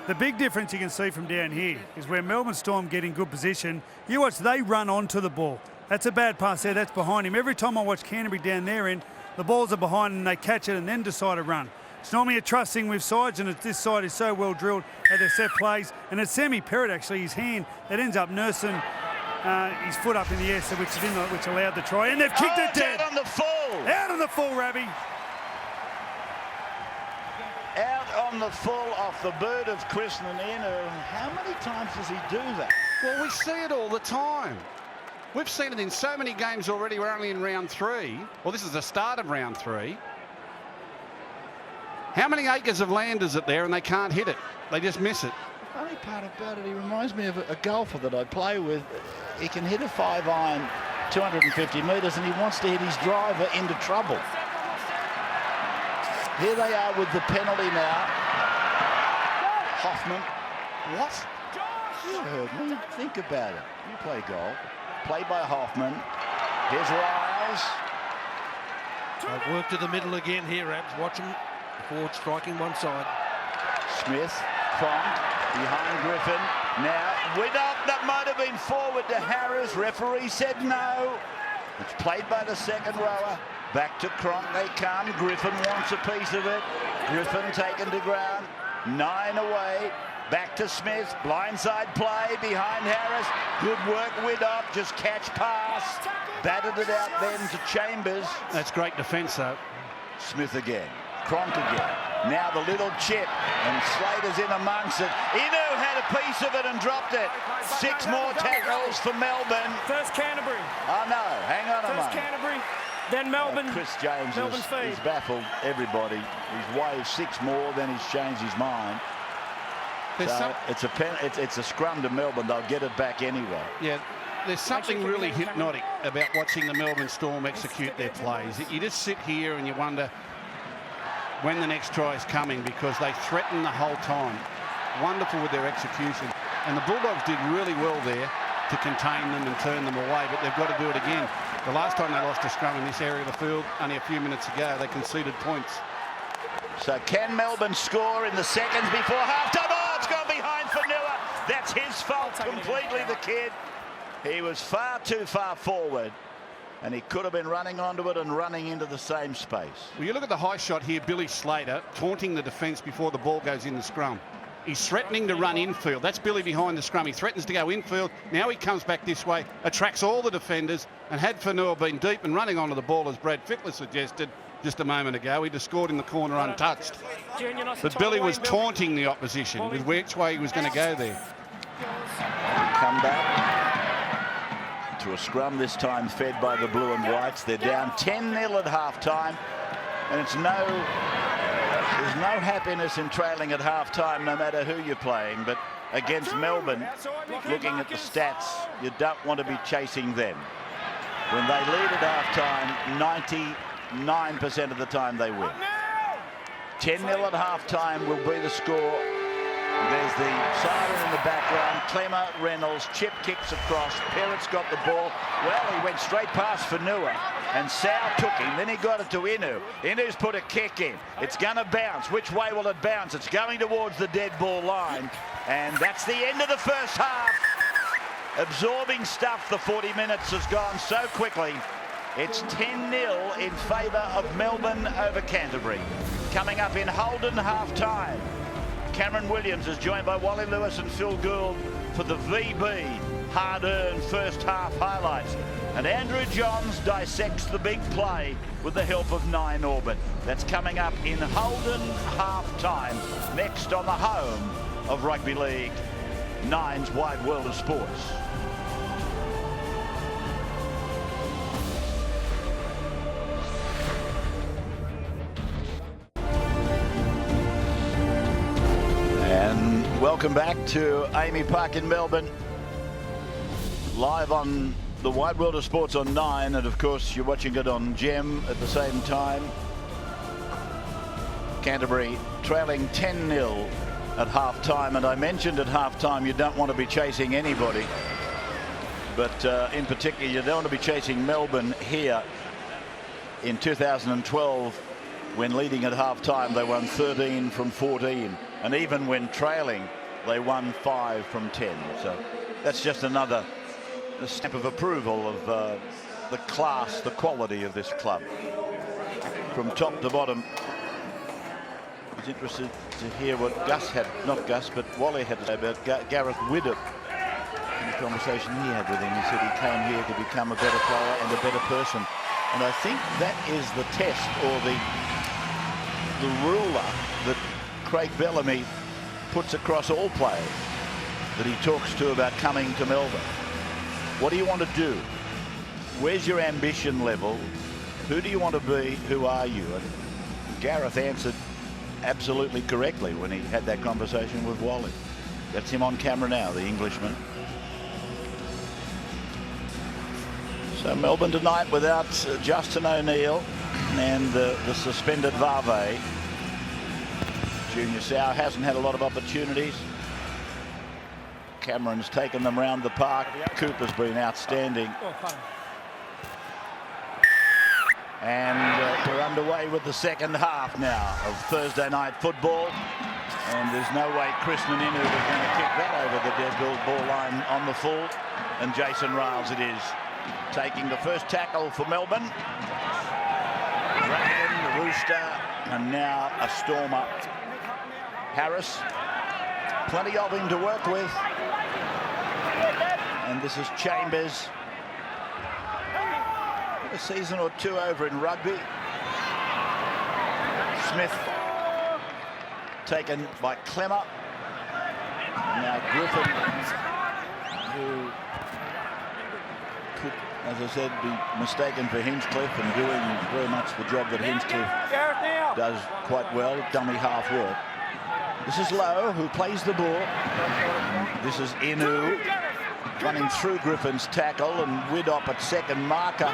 The big difference you can see from down here is where Melbourne Storm get in good position. You watch, they run onto the ball. That's a bad pass there, that's behind him. Every time I watch Canterbury down their end, the balls are behind and they catch it and then decide to run. It's normally a trust thing with sides, and this side is so well drilled at their set plays. And it's Sammy Perrott, actually, his hand, that ends up nursing his foot up in the air, so which allowed the try. And they've kicked it dead. Out on the full. Out on the full, Rabbie. Out on the full off the boot of Chris Nanino. How many times does he do that? Well, we see it all the time. We've seen it in so many games already. We're only in round 3. Well, this is the start of round 3. How many acres of land is it there and they can't hit it? They just miss it. The funny part about it, he reminds me of a golfer that I play with. He can hit a 5-iron 250 metres and he wants to hit his driver into trouble. Here they are with the penalty now. Hoffman. What? You heard me. Think about it. You play golf. Played by Hoffman. Here's Lyles. They've worked to the middle again here, Rabs. Watch them. Forward striking one side. Smith, Cronk, behind Griffin. Now, Widdop, that might have been forward to Harris. Referee said no. It's played by the second rower. Back to Cronk they come. Griffin wants a piece of it. Griffin taken to ground. 9 away. Back to Smith. Blindside play behind Harris. Good work, Widdop. Just catch pass. Batted it out then to Chambers. That's great defence, though. Smith again. Cronk again. Now the little chip, and Slater's in amongst it. Inu had a piece of it and dropped it. 6 more tackles for Melbourne. First Canterbury. Oh no, hang on a moment. First Canterbury, then Melbourne. Chris James has baffled everybody. He's waved 6 more, then he's changed his mind. So it's a scrum to Melbourne. They'll get it back anyway. Yeah. There's something really hypnotic about watching the Melbourne Storm execute their plays. You just sit here and you wonder when the next try is coming, because they threaten the whole time. Wonderful with their execution. And the Bulldogs did really well there to contain them and turn them away, but they've got to do it again. The last time they lost a scrum in this area of the field, only a few minutes ago, they conceded points. So can Melbourne score in the seconds before half-time? Oh, it's gone behind Fanua. That's his fault completely, the kid. He was far too far forward, and he could have been running onto it and running into the same space. Well, you look at the high shot here, Billy Slater taunting the defence before the ball goes in the scrum. He's threatening to run infield. That's Billy behind the scrum. He threatens to go infield. Now he comes back this way, attracts all the defenders, and had Fanua been deep and running onto the ball, as Brad Fittler suggested just a moment ago, he'd have scored in the corner untouched. But Billy was taunting the opposition with which way he was going to go there. Come back to a scrum, this time fed by the blue and whites. They're down 10-0 at half-time, and there's no happiness in trailing at half-time, no matter who you're playing. But against Melbourne, looking at the stats, you don't want to be chasing them. When they lead at half-time, 99% of the time they win. 10-0 at half-time will be the score. There's the siren in the background. Clemmer, Reynolds, chip kicks across. Perrett's got the ball. Well, he went straight past Fanua, and Sal took him. Then he got it to Inu. Inu's put a kick in. It's going to bounce. Which way will it bounce? It's going towards the dead ball line. And that's the end of the first half. Absorbing stuff. The 40 minutes has gone so quickly. It's 10-0 in favour of Melbourne over Canterbury. Coming up in Holden half-time, Cameron Williams is joined by Wally Lewis and Phil Gould for the VB hard-earned first half highlights. And Andrew Johns dissects the big play with the help of 9 Orbit. That's coming up in Holden half-time, next on the home of Rugby League, 9's Wide World of Sports. Welcome back to Amy Park in Melbourne. live on the wide world of sports on 9, and of course you're watching it on Gem at the same time. Canterbury trailing 10-0 at half-time, and I mentioned at half-time you don't want to be chasing anybody, but in particular you don't want to be chasing Melbourne here. In 2012, when leading at half-time, they won 13 from 14, and even when trailing, they won 5 from 10. So that's just another stamp of approval of the class, the quality of this club. From top to bottom, I was interested to hear what Gus had, not Gus, but Wally had to say about Gareth Widdop in the conversation he had with him. He said he came here to become a better player and a better person. And I think that is the test, or the ruler that Craig Bellamy puts across all players that he talks to about coming to Melbourne. What do you want to do? Where's your ambition level? Who do you want to be? Who are you? And Gareth answered absolutely correctly when he had that conversation with Wally. That's him on camera now, the Englishman. So Melbourne tonight without Justin O'Neill and the suspended Vave. Junior Sau hasn't had a lot of opportunities. Cameron's taken them round the park. Cooper's been outstanding. And we're underway with the second half now of Thursday night football. And there's no way Chris Naninu was going to kick that over the dead ball line on the full. And Jason Riles it is, taking the first tackle for Melbourne. Dragon, the Rooster, and now a Stormer. Harris, plenty of him to work with. And this is Chambers. A season or two over in rugby. Smith taken by Clemmer. Now Griffin, who could, as I said, be mistaken for Hinchcliffe and doing very much the job that Hinchcliffe does quite well, dummy half work. This is Lowe, who plays the ball. This is Inu running through Griffin's tackle, and Widdop at second marker.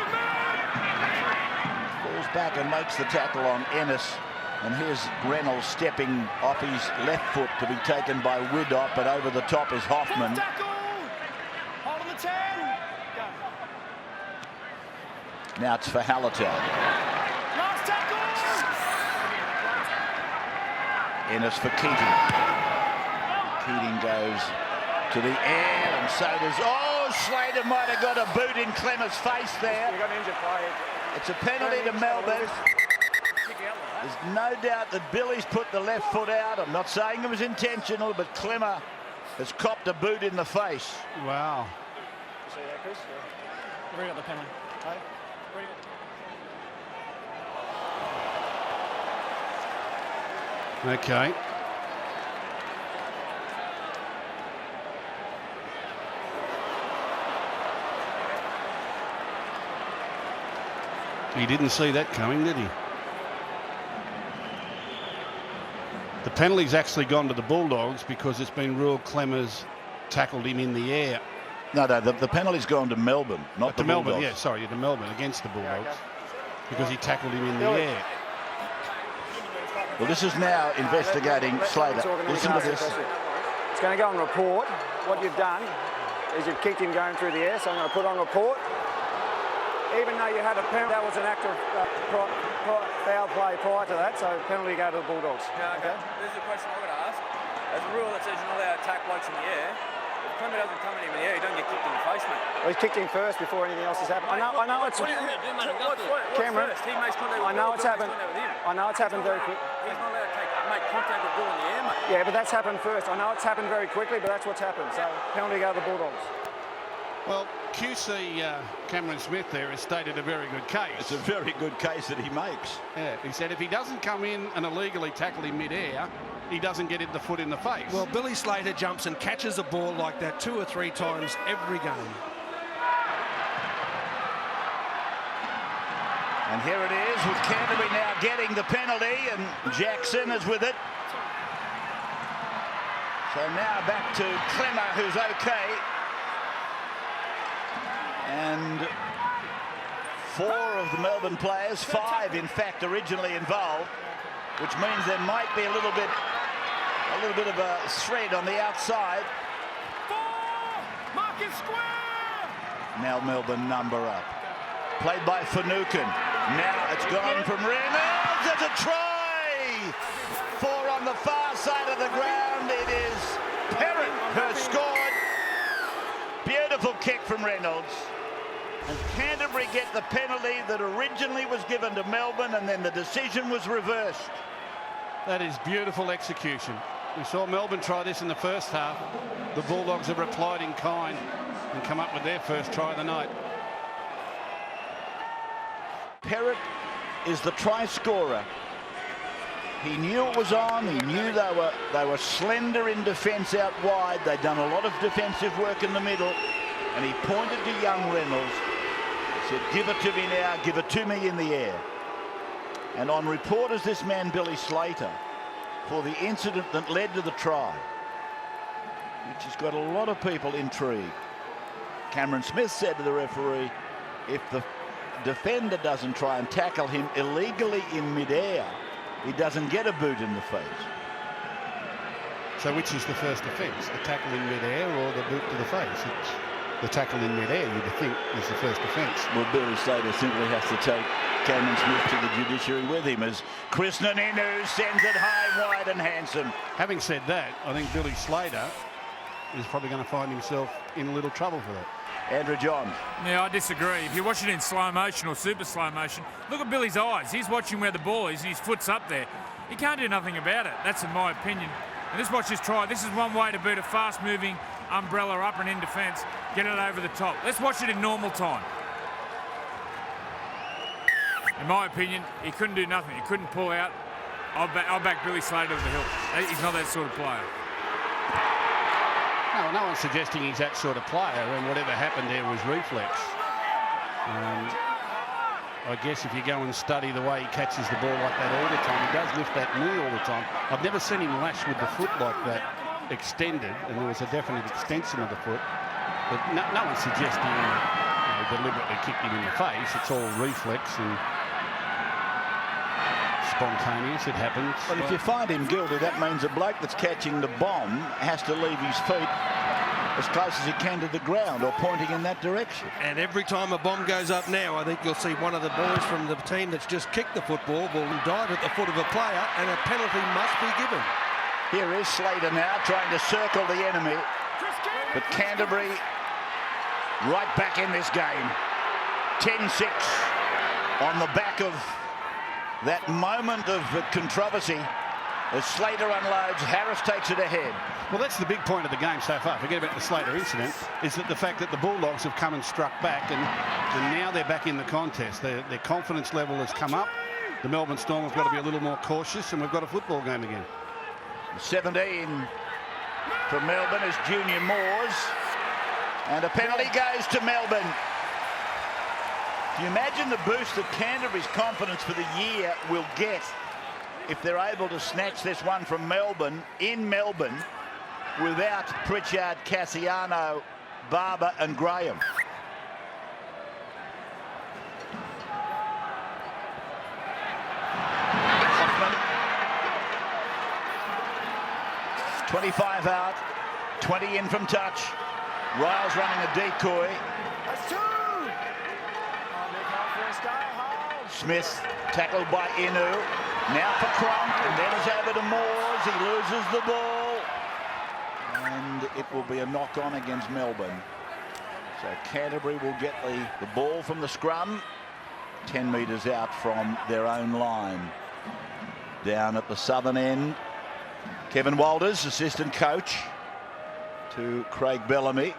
Falls back and makes the tackle on Ennis. And here's Reynolds stepping off his left foot to be taken by Widdop, but over the top is Hoffman. Now it's for Hallitel. Ennis for Keating. Keating goes to the air, and so does... Oh, Slater might have got a boot in Clemmer's face there. You got an injured player. It's a penalty to Melbourne. There's no doubt that Billy's put the left foot out. I'm not saying it was intentional, but Clemmer has copped a boot in the face. Wow. See that, Chris? Bring up the penalty. Hey? Bring it. Okay. He didn't see that coming, did he? The penalty's actually gone to the Bulldogs because it's been ruled Clemmer's tackled him in the air. No, the penalty's gone to Melbourne, not the Melbourne. Bulldogs. Yeah, sorry, to Melbourne against the Bulldogs because he tackled him in the air. Well, this is now investigating Slater. Listen to this. It's going to go on report. What you've done is you've kicked him going through the air, so I'm going to put on report. Even though you had a penalty, that was an act of foul play prior to that, so penalty go to the Bulldogs. Yeah, okay. This is a question I've got to ask. There's a rule that says you're not allowed to attack blokes in the air. If Clemmer doesn't come at him in the air, you don't get kicked in the face, mate. Well, he's kicked him first before anything else has happened. I know it's... What are you going to do, mate? Cameron, he makes contact with I know it's happened. I know it's happened very quick. He's not allowed to make contact with Bill in the air, mate. Yeah, but that's happened first. I know it's happened very quickly, but that's what's happened. So penalty go to the Bulldogs. Well, QC Cameron Smith there has stated a very good case. It's a very good case that he makes. Yeah, he said if he doesn't come in and illegally tackle him mid-air, he doesn't get the foot in the face. Well, Billy Slater jumps and catches a ball like that 2 or 3 times every game. And here it is with Canterbury now getting the penalty, and Jackson is with it. So now back to Clemmer, who's okay. And 4 of the Melbourne players, 5 in fact originally involved, which means there might be a little bit of a thread on the outside. Marcus Square! Now Melbourne number up. Played by Finucane. Now it's gone from Reynolds. It's a try! 4 on the far side of the ground. It is Perrott who scored. Beautiful kick from Reynolds. And Canterbury get the penalty that originally was given to Melbourne, and then the decision was reversed. That is beautiful execution. We saw Melbourne try this in the first half. The Bulldogs have replied in kind and come up with their first try of the night. Perrott is the try scorer. He knew it was on. He knew they were slender in defence out wide. They'd done a lot of defensive work in the middle, and he pointed to young Reynolds. Said, "Give it to me now. Give it to me in the air." And on report is this man Billy Slater for the incident that led to the try, which has got a lot of people intrigued. Cameron Smith said to the referee, if the defender doesn't try and tackle him illegally in midair, he doesn't get a boot in the face. So which is the first offence, the tackle in midair or the boot to the face? It's the tackle in midair, you'd think, is the first offence. Well, Billy Slater simply has to take Cameron Smith to the judiciary with him as Chris Naninu sends it high, wide and handsome. Having said that, I think Billy Slater is probably going to find himself in a little trouble for that. Andrew Johns. Yeah, I disagree. If you watch it in slow motion or super slow motion, look at Billy's eyes. He's watching where the ball is and his foot's up there. He can't do nothing about it. That's in my opinion. And let's watch this try. This is one way to beat a fast-moving umbrella up and in defence, get it over the top. Let's watch it in normal time. In my opinion, he couldn't do nothing. He couldn't pull out. I'll back Billy Slater to the hill. He's not that sort of player. No one's suggesting he's that sort of player, and whatever happened there was reflex. I guess if you go and study the way he catches the ball like that all the time, he does lift that knee all the time. I've never seen him lash with the foot like that, extended, and there was a definite extension of the foot. But no one's suggesting deliberately kicked him in the face. It's all reflex and spontaneous. It happens. But if you find him guilty, that means a bloke that's catching the bomb has to leave his feet as close as he can to the ground or pointing in that direction. And every time a bomb goes up now, I think you'll see one of the boys from the team that's just kicked the football will dive at the foot of a player, and a penalty must be given. Here is Slater now trying to circle the enemy, but Canterbury right back in this game. 10-6 on the back of that moment of controversy as Slater unloads. Harris takes it ahead. Well, that's the big point of the game so far. Forget about the Slater incident, is that the fact that the Bulldogs have come and struck back, and now they're back in the contest. Their confidence level has come up. The Melbourne Storm have got to be a little more cautious, and we've got a football game again. 17 for Melbourne is Junior Moores, and a penalty goes to Melbourne. Can you imagine the boost that Canterbury's confidence for the year will get if they're able to snatch this one from Melbourne, in Melbourne, without Pritchard, Cassiano, Barber and Graham? Hoffman. 25 out, 20 in from touch. Riles running a decoy. Smith tackled by Inu. Now for Cronk, and then it's over to Moores. He loses the ball. And it will be a knock-on against Melbourne. So Canterbury will get the ball from the scrum, 10 metres out from their own line. Down at the southern end, Kevin Walters, assistant coach to Craig Bellamy.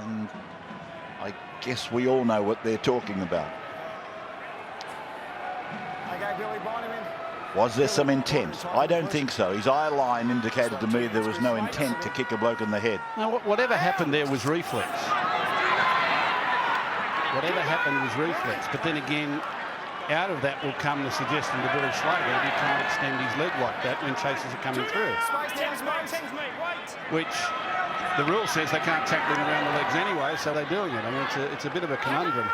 And I guess we all know what they're talking about. Was there some intent? I don't think so. His eye line indicated to me there was no intent to kick a bloke in the head. No, whatever happened there was reflex. Whatever happened was reflex. But then again, out of that will come the suggestion to Billy Slater that he can't extend his leg like that when chasers are coming through. Which the rule says they can't tackle him around the legs anyway, so they're doing it. I mean, it's a bit of a conundrum.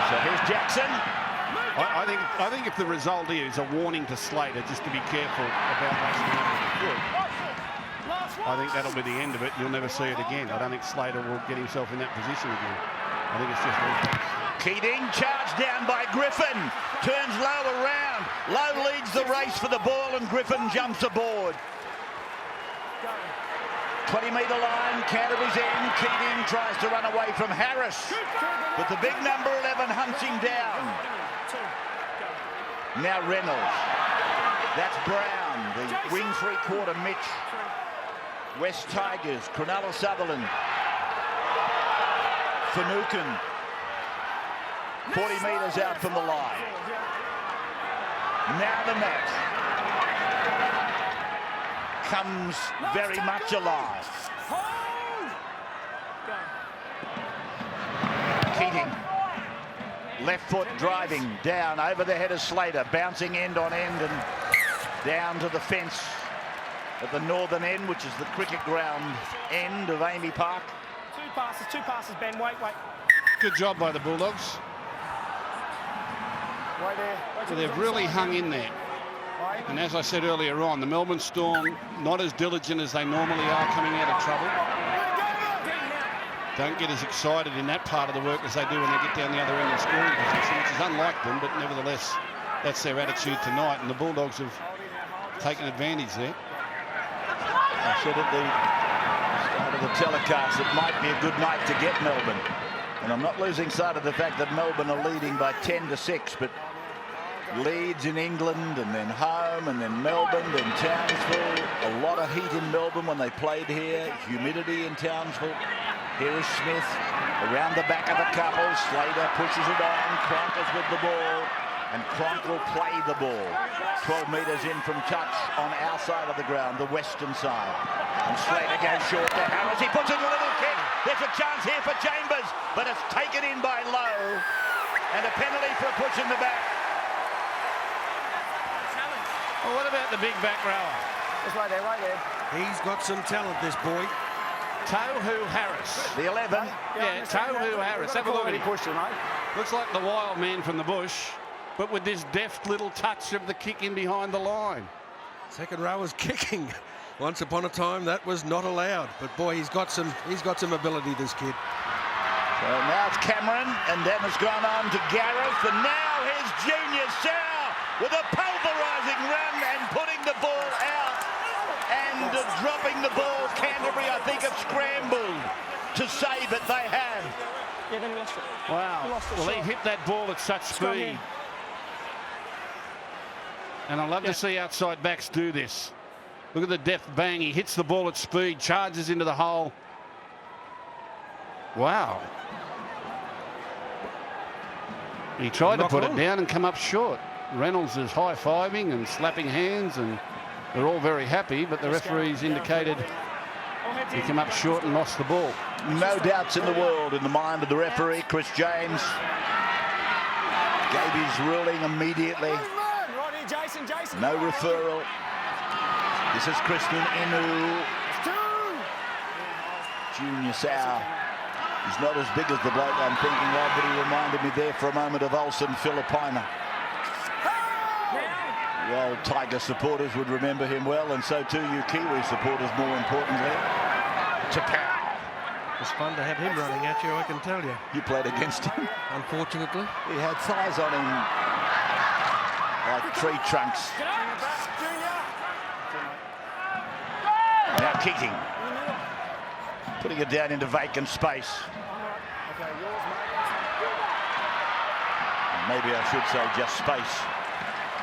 So here's Jackson. I think if the result is a warning to Slater just to be careful about lashing out of the foot, I think that'll be the end of it. You'll never see it again. I don't think Slater will get himself in that position again. I think it's just reflex. Keating charged down by Griffin. Turns low around. Low leads the race for the ball and Griffin jumps aboard. 20-metre line, Canterbury's end. Keating tries to run away from Harris. But the big number 11 hunts him down. Now Reynolds. That's Brown, the wing three-quarter Mitch. West Tigers, Cronulla Sutherland. Finucane. 40 metres out from the line. Now the match comes very much alive. Keating. Left foot driving down over the head of Slater, bouncing end on end and down to the fence at the northern end, which is the cricket ground end of Amy Park. Two passes, Ben. Wait. Good job by the Bulldogs. Right there. So they've really hung in there. And as I said earlier on, the Melbourne Storm not as diligent as they normally are coming out of trouble. Don't get as excited in that part of the work as they do when they get down the other end and scoring position, which is unlike them, but nevertheless, that's their attitude tonight, and the Bulldogs have taken advantage there. I said at the start of the telecast, it might be a good night to get Melbourne. And I'm not losing sight of the fact that Melbourne are leading by 10-6, but Leeds in England and then home and then Melbourne, then Townsville. A lot of heat in Melbourne when they played here. Humidity in Townsville. Here is Smith around the back of the couple. Slater pushes it on. Cronk is with the ball. And Cronk will play the ball. 12 metres in from touch on our side of the ground, the western side. And Slater goes short to Harris. He puts in a little kick. There's a chance here for Chambers, but it's taken in by Lowe. And a penalty for a push in the back. Well, what about the big back rower? Just right there. He's got some talent, this boy. Tohu Harris. The 11. Yeah, Tohu Harris. Have a look at him. Pushed him, mate. Looks like the wild man from the bush, but with this deft little touch of the kick in behind the line. Second rower's kicking. Once upon a time, that was not allowed. But boy, he's got some ability, this kid. So now it's Cameron, and then it's gone on to Gareth, and now here's Junior Sow with a pulverising run and putting the ball out and dropping the ball. Canterbury, I think, have scrambled to save it. They have. Yeah, then we lost it. Wow. Well, he hit that ball at such speed. And I love to see outside backs do this. Look at the depth bang. He hits the ball at speed, charges into the hole. Wow. He tried to put it down and come up short. Reynolds is high-fiving and slapping hands, and they're all very happy, but the referee's indicated he came up short and lost the ball. No doubts in the world in the mind of the referee, Chris James. Gave his ruling immediately. No referral. This is Christian Inu. Junior Sow. He's not as big as the bloke I'm thinking of, but he reminded me there for a moment of Olsen Filipina. The old Tiger supporters would remember him well, and so too you Kiwi supporters, more importantly. Tapau. It's fun to have him running at you, I can tell you. You played against him? Unfortunately. He had thighs on him like tree trunks. Now Keating. Putting it down into vacant space. Maybe I should say just space.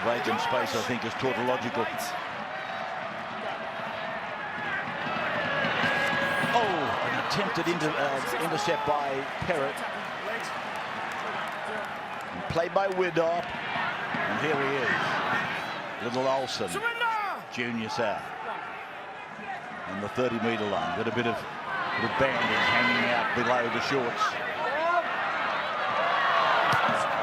Vacant space, I think, is tautological. Oh, an attempted intercept by Perrott. Played by Widop. And here he is. Little Olsen. Junior Sow. On the 30-metre line. Got a bit of The bandage hanging out below the shorts.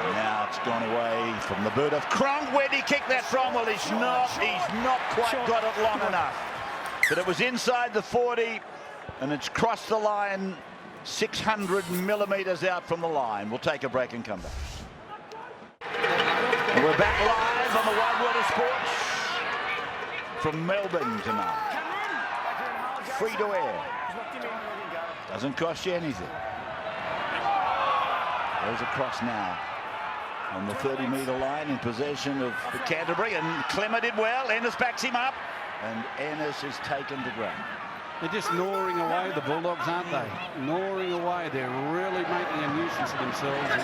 And now it's gone away from the boot of Cronk. Where'd he kick that from? Well, he's not quite got it long enough. But it was inside the 40, and it's crossed the line 600 millimetres out from the line. We'll take a break and come back. And we're back live on the Wide World of Sports from Melbourne tonight. Free to air. Doesn't cost you anything. Goes across now on the 30-metre line in possession of the Canterbury, and Clemmer did well. Ennis backs him up, and Ennis is taken to ground. They're just gnawing away, the Bulldogs, aren't they? Gnawing away. They're really making a nuisance of themselves. And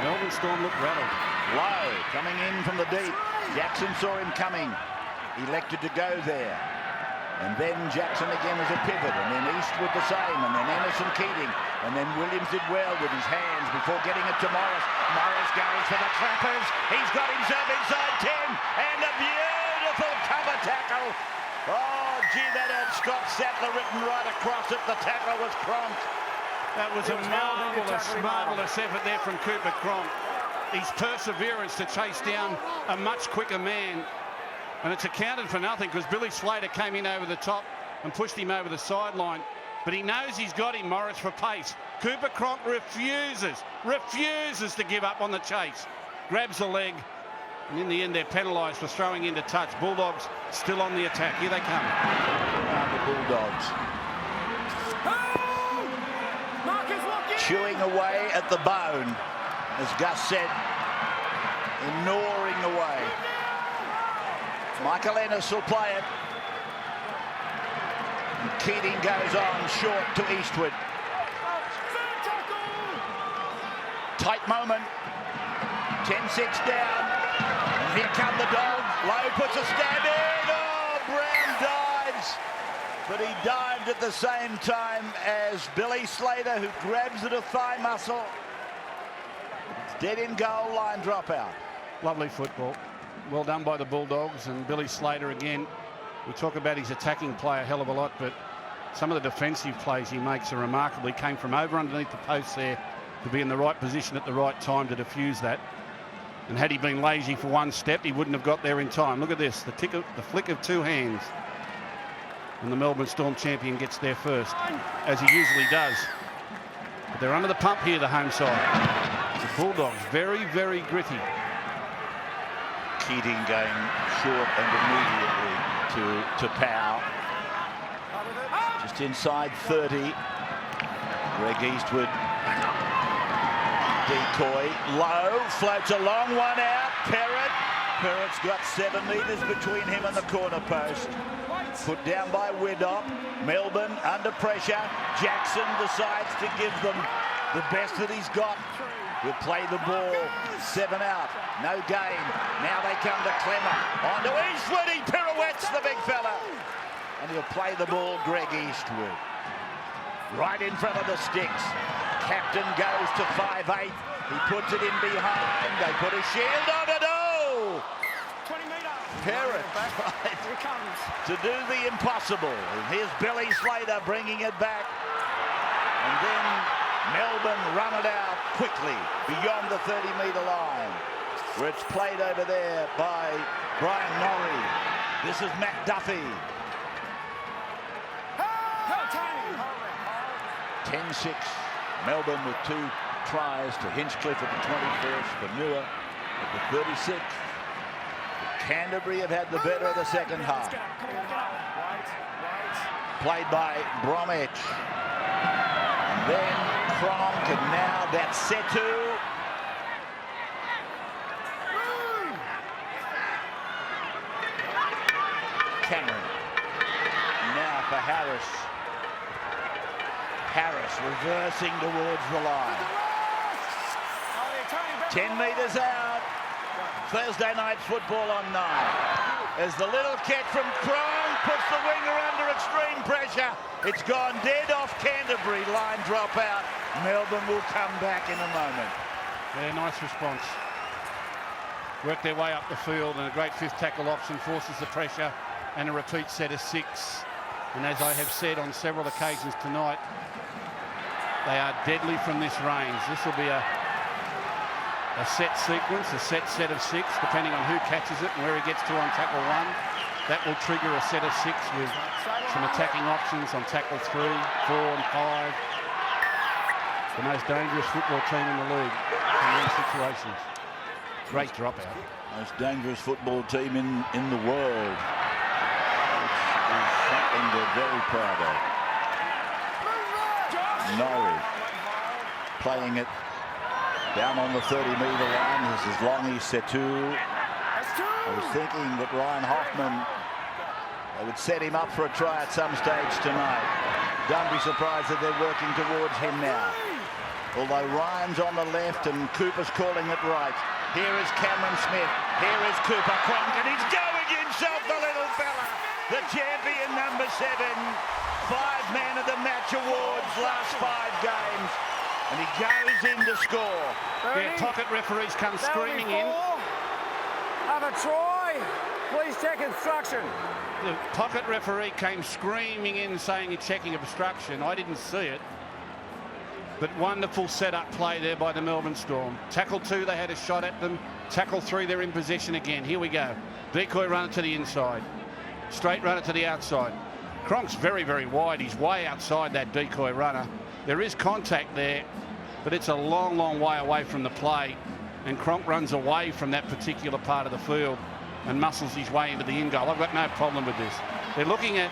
Melbourne Storm look rattled. Low coming in from the deep. Jackson saw him coming. Elected to go there. And then Jackson again as a pivot, and then Eastwood the same, and then Ennis and Keating, and then Williams did well with his hands before getting it to Morris. Morris goes for the clappers. He's got himself inside 10, and a beautiful cover tackle. Oh, gee, that had Scott Sattler written right across it. The tackle was Cronk. That was a marvellous effort there from Cooper Cronk. His perseverance to chase down a much quicker man. And it's accounted for nothing because Billy Slater came in over the top and pushed him over the sideline. But he knows he's got him, Morris, for pace. Cooper Cronk refuses to give up on the chase. Grabs the leg, and in the end they're penalised for throwing into touch. Bulldogs still on the attack. Here they come. The Bulldogs. Chewing away at the bone, as Gus said, and gnawing away. Michael Ennis will play it. And Keating goes on short to Eastwood. Tight moment. 10-6 down. And here come the Dogs. Lowe puts a stab in. Oh, Brown dives. But he dived at the same time as Billy Slater, who grabs at a thigh muscle. It's dead in goal, line dropout. Lovely football. Well done by the Bulldogs, and Billy Slater again. We talk about his attacking play a hell of a lot, but some of the defensive plays he makes are remarkable. He came from over underneath the post there to be in the right position at the right time to defuse that. And had he been lazy for one step, he wouldn't have got there in time. Look at this, the flick of two hands. And the Melbourne Storm champion gets there first, as he usually does. But they're under the pump here, the home side. The Bulldogs, very, very gritty. Keating going short and immediately to Powell. Just inside 30. Greg Eastwood. Decoy. Low. Floats a long one out. Perrett's got 7 metres between him and the corner post. Put down by Widdop. Melbourne under pressure. Jackson decides to give them the best that he's got. He'll play the ball, 7 out, no gain. Now they come to Clemmer, on to Eastwood, he pirouettes the big fella. And he'll play the ball, Greg Eastwood. Right in front of the sticks. Captain goes to 5'8", he puts it in behind, they put a shield on it, oh! 20 metre. Perrott tried to do the impossible. And here's Billy Slater bringing it back. And then Melbourne run it out quickly beyond the 30-metre line, where it's played over there by Brian Norrie. This is Matt Duffy. 10-6. Melbourne with 2 tries to Hinchcliffe at the 21st, Vanua at the 36th. Canterbury have had the better of the second half. Played by Bromwich. And then Cronk, and now that's Setu. Cameron. Now for Harris. Harris reversing towards the line. 10 metres out. Thursday night football on 9. As the little catch from Cronk puts the winger under extreme pressure. It's gone dead off Canterbury. Line drop out. Melbourne will come back in a moment. Yeah, nice response. Work their way up the field, and a great 5th tackle option forces the pressure, and a repeat set of 6. And as I have said on several occasions tonight, they are deadly from this range. This will be a set sequence, a set of 6, depending on who catches it and where he gets to on tackle 1. That will trigger a set of 6 with some attacking options on tackle 3, 4 and 5. The most dangerous football team in the league in these situations. Great dropout. Most dangerous football team in the world. It's something they're very proud of. Norrie playing it down on the 30-metre line. This is Longy Setu. I was thinking that Ryan Hoffman, they would set him up for a try at some stage tonight. Don't be surprised that they're working towards him now. Although Ryan's on the left and Cooper's calling it right. Here is Cameron Smith. Here is Cooper Cronk, and he's going himself, the little fella. The champion, number 7. 5 Man of the Match awards, last 5 games. And he goes in to score. Yeah, pocket referees come screaming in. Have a try. Please check instruction. The pocket referee came screaming in saying he's checking obstruction. I didn't see it. But wonderful setup play there by the Melbourne Storm. Tackle 2, they had a shot at them. Tackle 3, they're in position again. Here we go. Decoy runner to the inside. Straight runner to the outside. Cronk's very, very wide. He's way outside that decoy runner. There is contact there, but it's a long, long way away from the play. And Cronk runs away from that particular part of the field and muscles his way into the in goal. I've got no problem with this. They're looking at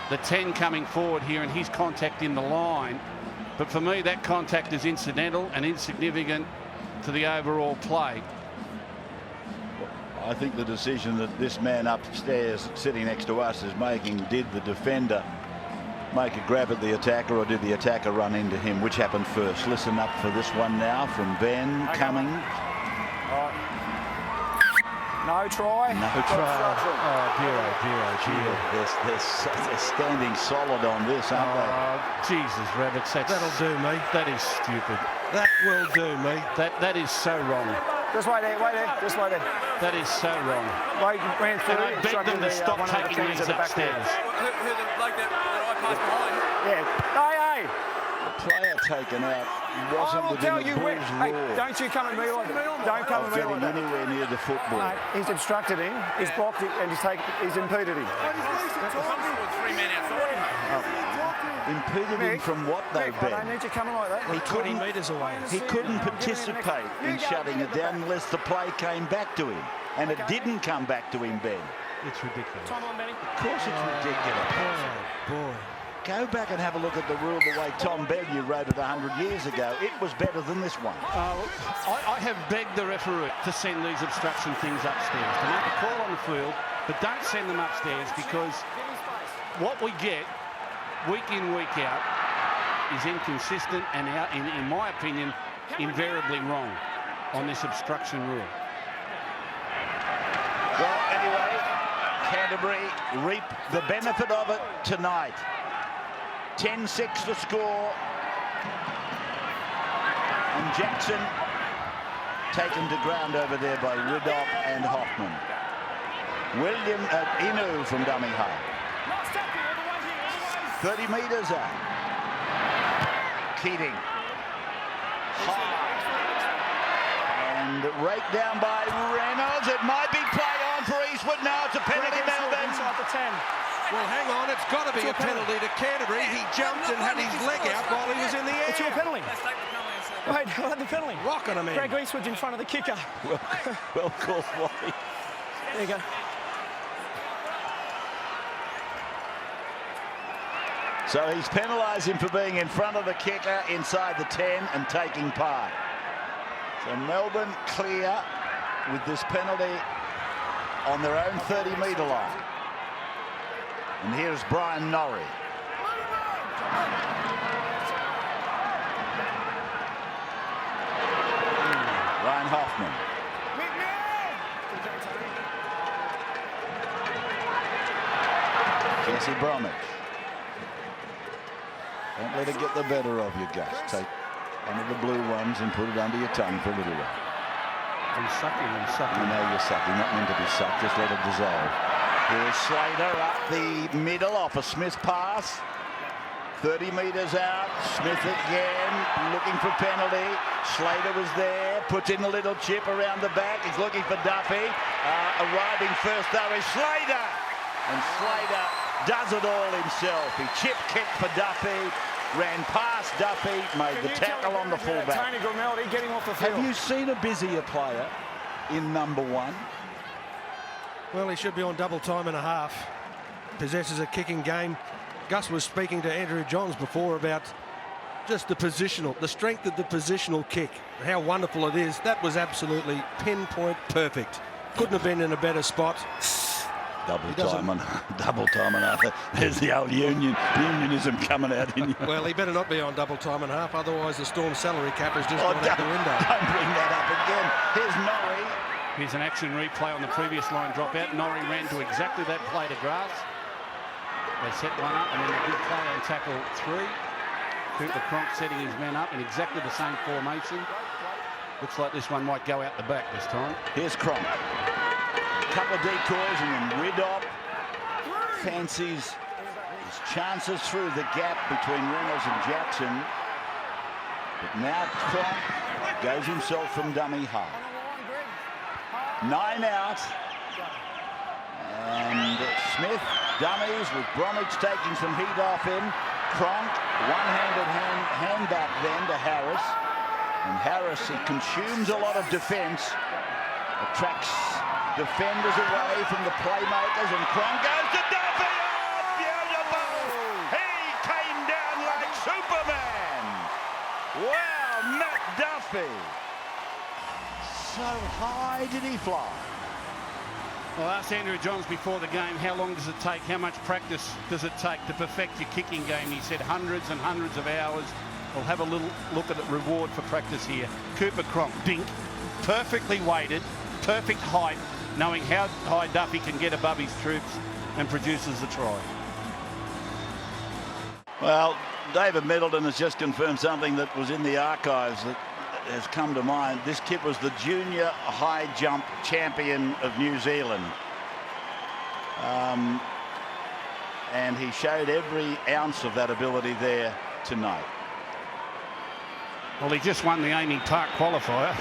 the 10 coming forward here and his contact in the line. But for me, that contact is incidental and insignificant to the overall play. I think the decision that this man upstairs sitting next to us is making, did the defender make a grab at the attacker or did the attacker run into him? Which happened first? Listen up for this one now from Ben Cumming. No try. No try. They're standing solid on this, aren't they? Jesus, Rabbits, that'll do me. That is stupid. That will do me. That is so wrong. Just wait there, just wait there. That is so wrong. Wait, ran through. And I beg them to stop taking these upstairs. Who the bloke that I passed behind? Yeah. Hey. The player taken out wasn't I will within tell the you Bulls' hey, law don't you come at me like that. Don't come at me getting like that. anywhere near the football. Mate, he's obstructed him, he's blocked it, and he's impeded him. Three men outside him. Impeded him from what though, I Ben? don't need you coming like that. He couldn't, 20 metres away. he couldn't participate in shutting it down unless the play came back to him. And it didn't come back to him, Ben. It's ridiculous. Time on, Benny. Of course it's ridiculous. Oh, boy. Go back and have a look at the rule the way Tom Bellew wrote it 100 years ago. It was better than this one. I have begged the referee to send these obstruction things upstairs, to make a call on the field, but don't send them upstairs because what we get week in, week out is inconsistent and, in my opinion, invariably wrong on this obstruction rule. Well, anyway, Canterbury reap the benefit of it tonight. 10-6 the score. And Jackson taken to ground over there by Riddock and Hoffman. William Inu from dummy half. 30 metres out. Keating. High. And raked down by Reynolds. It might be play on for Eastwood. No, it's a penalty, Melbourne. Inside the 10. Well, hang on, it's got to be a penalty to Canterbury. He jumped and had his leg out while he was in the air. It's your penalty. Wait, what the penalty? Rocking him in. Greg Eastwood's in front of the kicker. Well called, Wally. There you go. So he's penalised him for being in front of the kicker inside the 10 and taking part. So Melbourne clear with this penalty on their own 30-metre line. And here's Brian Norrie. Ryan Hoffman. Jesse Bromwich. Don't let it get the better of you, Gus. Take one of the blue ones and put it under your tongue for a little while. I'm sucking. I know you're sucking, not meant to be sucked, just let it dissolve. Here's Slater up the middle off a Smith pass. 30 metres out. Smith again looking for penalty. Slater was there. Puts in a little chip around the back. He's looking for Duffy. Arriving first though is Slater. And Slater does it all himself. He chip kicked for Duffy. Ran past Duffy. Made the tackle on the fullback. Tony Grimaldi getting off the field. Have you seen a busier player in number 1? Well, he should be on double time and a half. Possesses a kicking game. Gus was speaking to Andrew Johns before about just the strength of the positional kick, how wonderful it is. That was absolutely pinpoint perfect. Couldn't have been in a better spot. Double time and half. There's the old unionism coming out in you. Well, he better not be on double time and a half, otherwise the Storm salary cap has just gone out the window. Don't bring that up again. Here's Norrie. Here's an action replay on the previous line drop out. Norrie ran to exactly that play to grass. They set one up and then a big play on tackle 3. Cooper Cronk setting his men up in exactly the same formation. Looks like this one might go out the back this time. Here's Cronk. A couple of decoys and then Ridop fancies his chances through the gap between Reynolds and Jackson. But now Cronk goes himself from dummy half. 9 out. And Smith dummies with Bromwich taking some heat off him. Cronk, one-handed hand back then to Harris. And Harris, he consumes a lot of defence. Attracts defenders away from the playmakers. And Cronk goes to Duffy. Oh, beautiful! He came down like Superman. Wow, Matt Duffy. So high did he fly. Well, I asked Andrew Johns before the game, how long does it take, how much practice does it take to perfect your kicking game? He said hundreds and hundreds of hours. We'll have a little look at the reward for practice here. Cooper Cronk, dink, perfectly weighted, perfect height, knowing how high Duffy can get above his troops and produces the try. Well, David Middleton has just confirmed something that was in the archives that has come to mind. This kid was the junior high jump champion of New Zealand. And he showed every ounce of that ability there tonight. Well, he just won the Amy Park qualifier.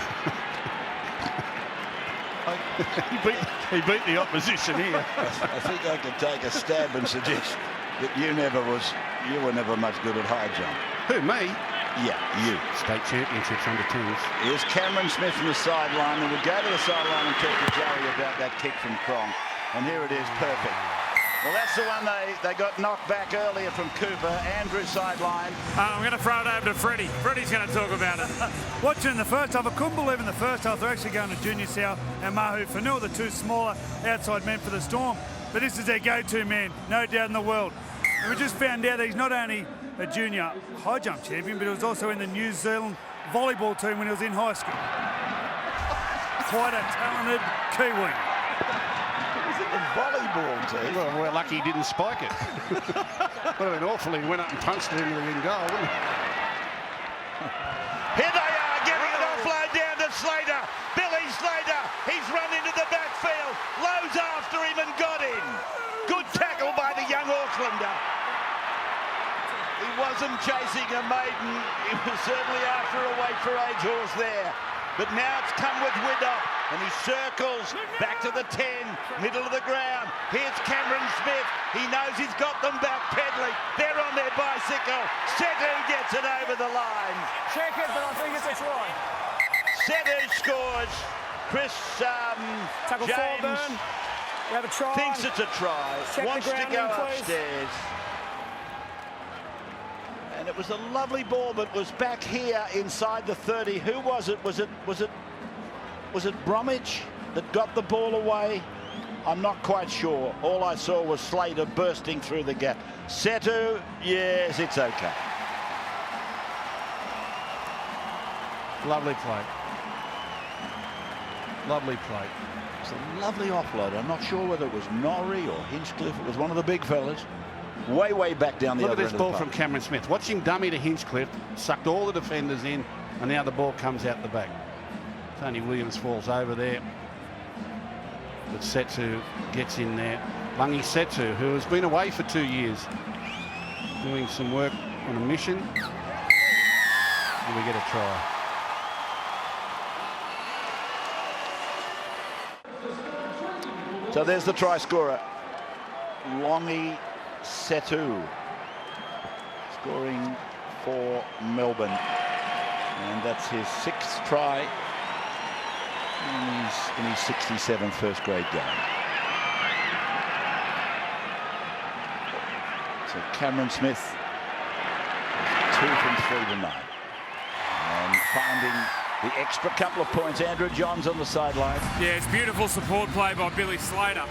he beat the opposition here. I think I could take a stab and suggest that you were never much good at high jump. Who, me? Yeah, you. State championships under 10s. Here's Cameron Smith from the sideline, and we'll go to the sideline and talk to Joey about that kick from Cronk. And here it is, perfect. Well, that's the one they got knocked back earlier from Cooper. Andrew sideline. I'm going to throw it over to Freddie. Freddie's going to talk about it. Watching in the first half, I couldn't believe in the first half they're actually going to Junior South and Mahu Fanua, the two smaller outside men for the Storm. But this is their go-to man, no doubt in the world. And we just found out that he's not only a junior high jump champion, but he was also in the New Zealand volleyball team when he was in high school. Quite a talented Kiwi. Was it the volleyball team? Well, we're lucky he didn't spike it. Would have been awful if he went up and punched it into the in goal, wouldn't it? Here they are, getting an offload down to Slater. Billy Slater, he's run into the backfield. Lowe's after him and got him. Good tackle by the young Aucklander. He wasn't chasing a maiden. He was certainly after a wait for age horse there. But now it's come with Widop, and he circles back to the 10, middle of the ground. Here's Cameron Smith. He knows he's got them back pedaling. They're on their bicycle. Setu gets it over the line. Check it, but I think it's a try. Setu scores. Chris James We have a try. thinks it's a try. Check Wants the to ground go in, please. upstairs. And it was a lovely ball, but was back here inside the 30. Who was it? Was it Bromwich that got the ball away? I'm not quite sure. All I saw was Slater bursting through the gap. Setu, yes, it's okay. Lovely play. Lovely play. It's a lovely offload. I'm not sure whether it was Norrie or Hinchcliffe. It was one of the big fellas. Way back down the Look other at this end ball of the from Cameron Smith. Watch him dummy to Hinchcliffe, sucked all the defenders in, and now the ball comes out the back. Tony Williams falls over there. But Setu gets in there. Lungi Setu, who has been away for 2 years, doing some work on a mission. And we get a try. So there's the try scorer, Lungi Setu, scoring for Melbourne. And that's his 6th try in his 67th first grade game. So Cameron Smith, 2 from 3 tonight. And finding the extra couple of points. Andrew Johns on the sideline. Yeah, it's beautiful support play by Billy Slater.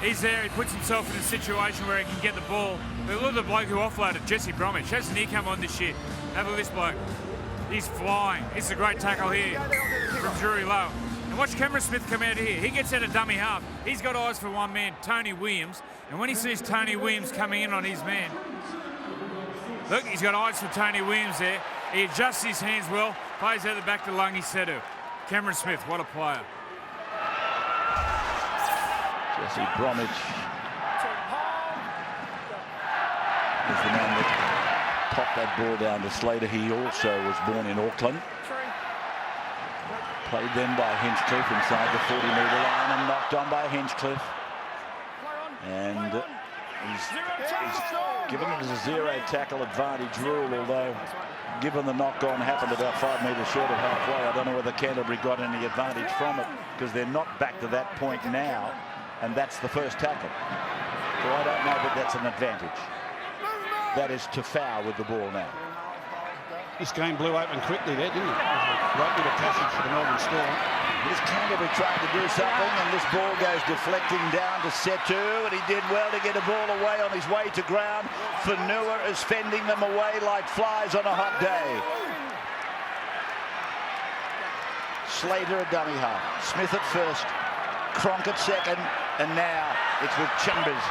He's there, he puts himself in a situation where he can get the ball. But look at the bloke who offloaded, Jesse Bromwich. Hasn't he come on this year? Have a look at this bloke. He's flying. It's a great tackle here from Drury Lowe. And watch Cameron Smith come out here. He gets out of dummy half. He's got eyes for one man, Tony Williams. And when he sees Tony Williams coming in on his man, look, he's got eyes for Tony Williams there. He adjusts his hands well, plays out the back to Lungi Setu. Cameron Smith, what a player. Jesse Bromwich is the man that popped that ball down to Slater. He also was born in Auckland. Played then by Hinchcliffe inside the 40-metre line and knocked on by Hinchcliffe. And he's given it as a 0 tackle advantage rule, although given the knock-on happened about 5 metres short of halfway. I don't know whether Canterbury got any advantage from it because they're not back to that point now, and that's the first tackle. So I don't know that that's an advantage. That is to foul with the ball now. This game blew open quickly there, didn't it? Right little passage for the Melbourne Storm. Is Canterbury trying to do something, and this ball goes deflecting down to Setu, and he did well to get a ball away on his way to ground. Fanua is fending them away like flies on a hot day. Slater at dummy half, Smith at first, Cronk at second, and now it's with Chambers,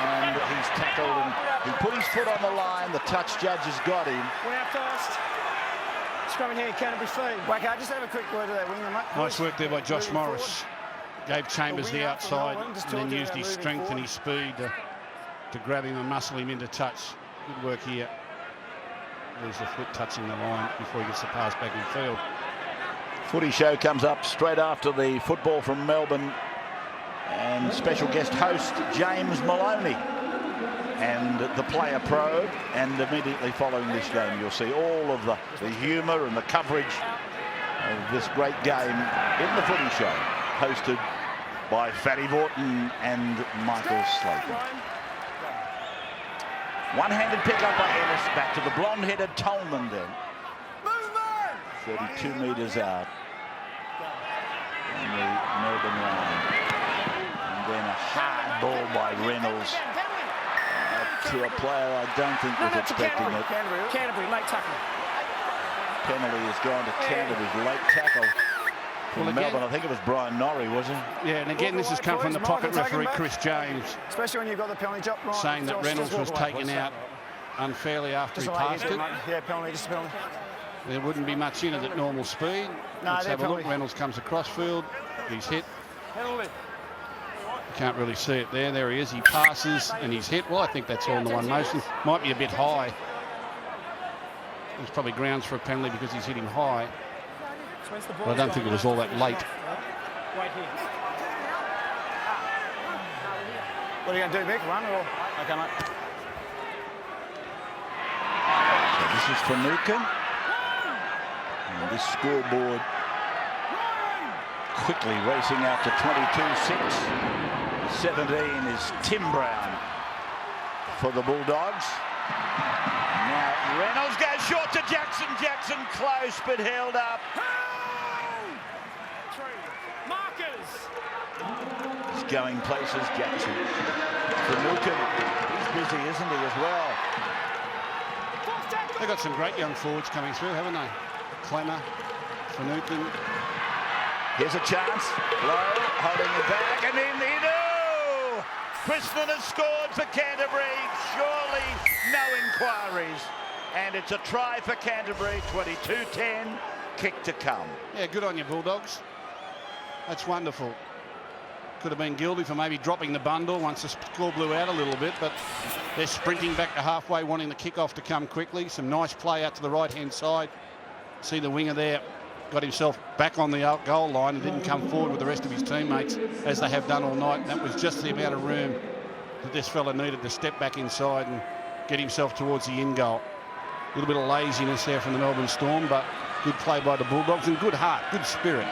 and he's tackled and he put his foot on the line. The touch judge has got him. We're out first. Scrumming here, Canterbury feed. Wacko, just have a quick word to that winger, mate. Nice work there by Josh Morris. Gave Chambers the outside and then used his strength and his speed to grab him and muscle him into touch. Good work here. There's the foot touching the line before he gets the pass back in field. Footy show comes up straight after the football from Melbourne, and special guest host James Maloney and the player probe, and immediately following this game you'll see all of the humour and the coverage of this great game in the footy show, hosted by Fatty Vorton and Michael Slater. One-handed pick up by Ellis, back to the blonde-headed Tolman then. 32 metres out on the Melbourne line. And then a hard ball by Reynolds to a player I don't think was expecting it. Canterbury, late tackle. Penalty has gone to Canterbury's late tackle. Well, Melbourne, I think it was Brian Norrie, wasn't it? Yeah, and again, this has come from the pocket referee, Chris James. Especially when you've got the penalty jump right. Saying that Reynolds was taken out unfairly after he passed it. Yeah, penalty, just a penalty. There wouldn't be much in it at normal speed. Let's have a look. Reynolds comes across field. He's hit. Penalty. Can't really see it there. There he is. He passes and he's hit. Well, I think that's all in the one motion. Might be a bit high. There's probably grounds for a penalty because he's hitting high. But I don't think it was all that late. Wait here. What are you going to do, Mick? Run or? Okay, mate. So this is for Nukin. And this scoreboard quickly racing out to 22-6. 17 is Tim Brown for the Bulldogs. Now Reynolds goes short to Jackson. Jackson close but held up. He's going places, Jackson. Fanukin, he's busy, isn't he, as well? They've got some great young forwards coming through, haven't they? Clemmer, Fanukin. Here's a chance. Lowe holding it back, and in the do! Crispin has scored for Canterbury. Surely no inquiries. And it's a try for Canterbury. 22-10. Kick to come. Yeah, good on you, Bulldogs. That's wonderful. could have been guilty for maybe dropping the bundle once the score blew out a little bit, but they're sprinting back to halfway, wanting the kick-off to come quickly. Some nice play out to the right-hand side. See the winger there, got himself back on the goal line and didn't come forward with the rest of his teammates as they have done all night. And that was just the amount of room that this fella needed to step back inside and get himself towards the in goal. A little bit of laziness there from the Melbourne Storm, but good play by the Bulldogs and good heart, good spirit.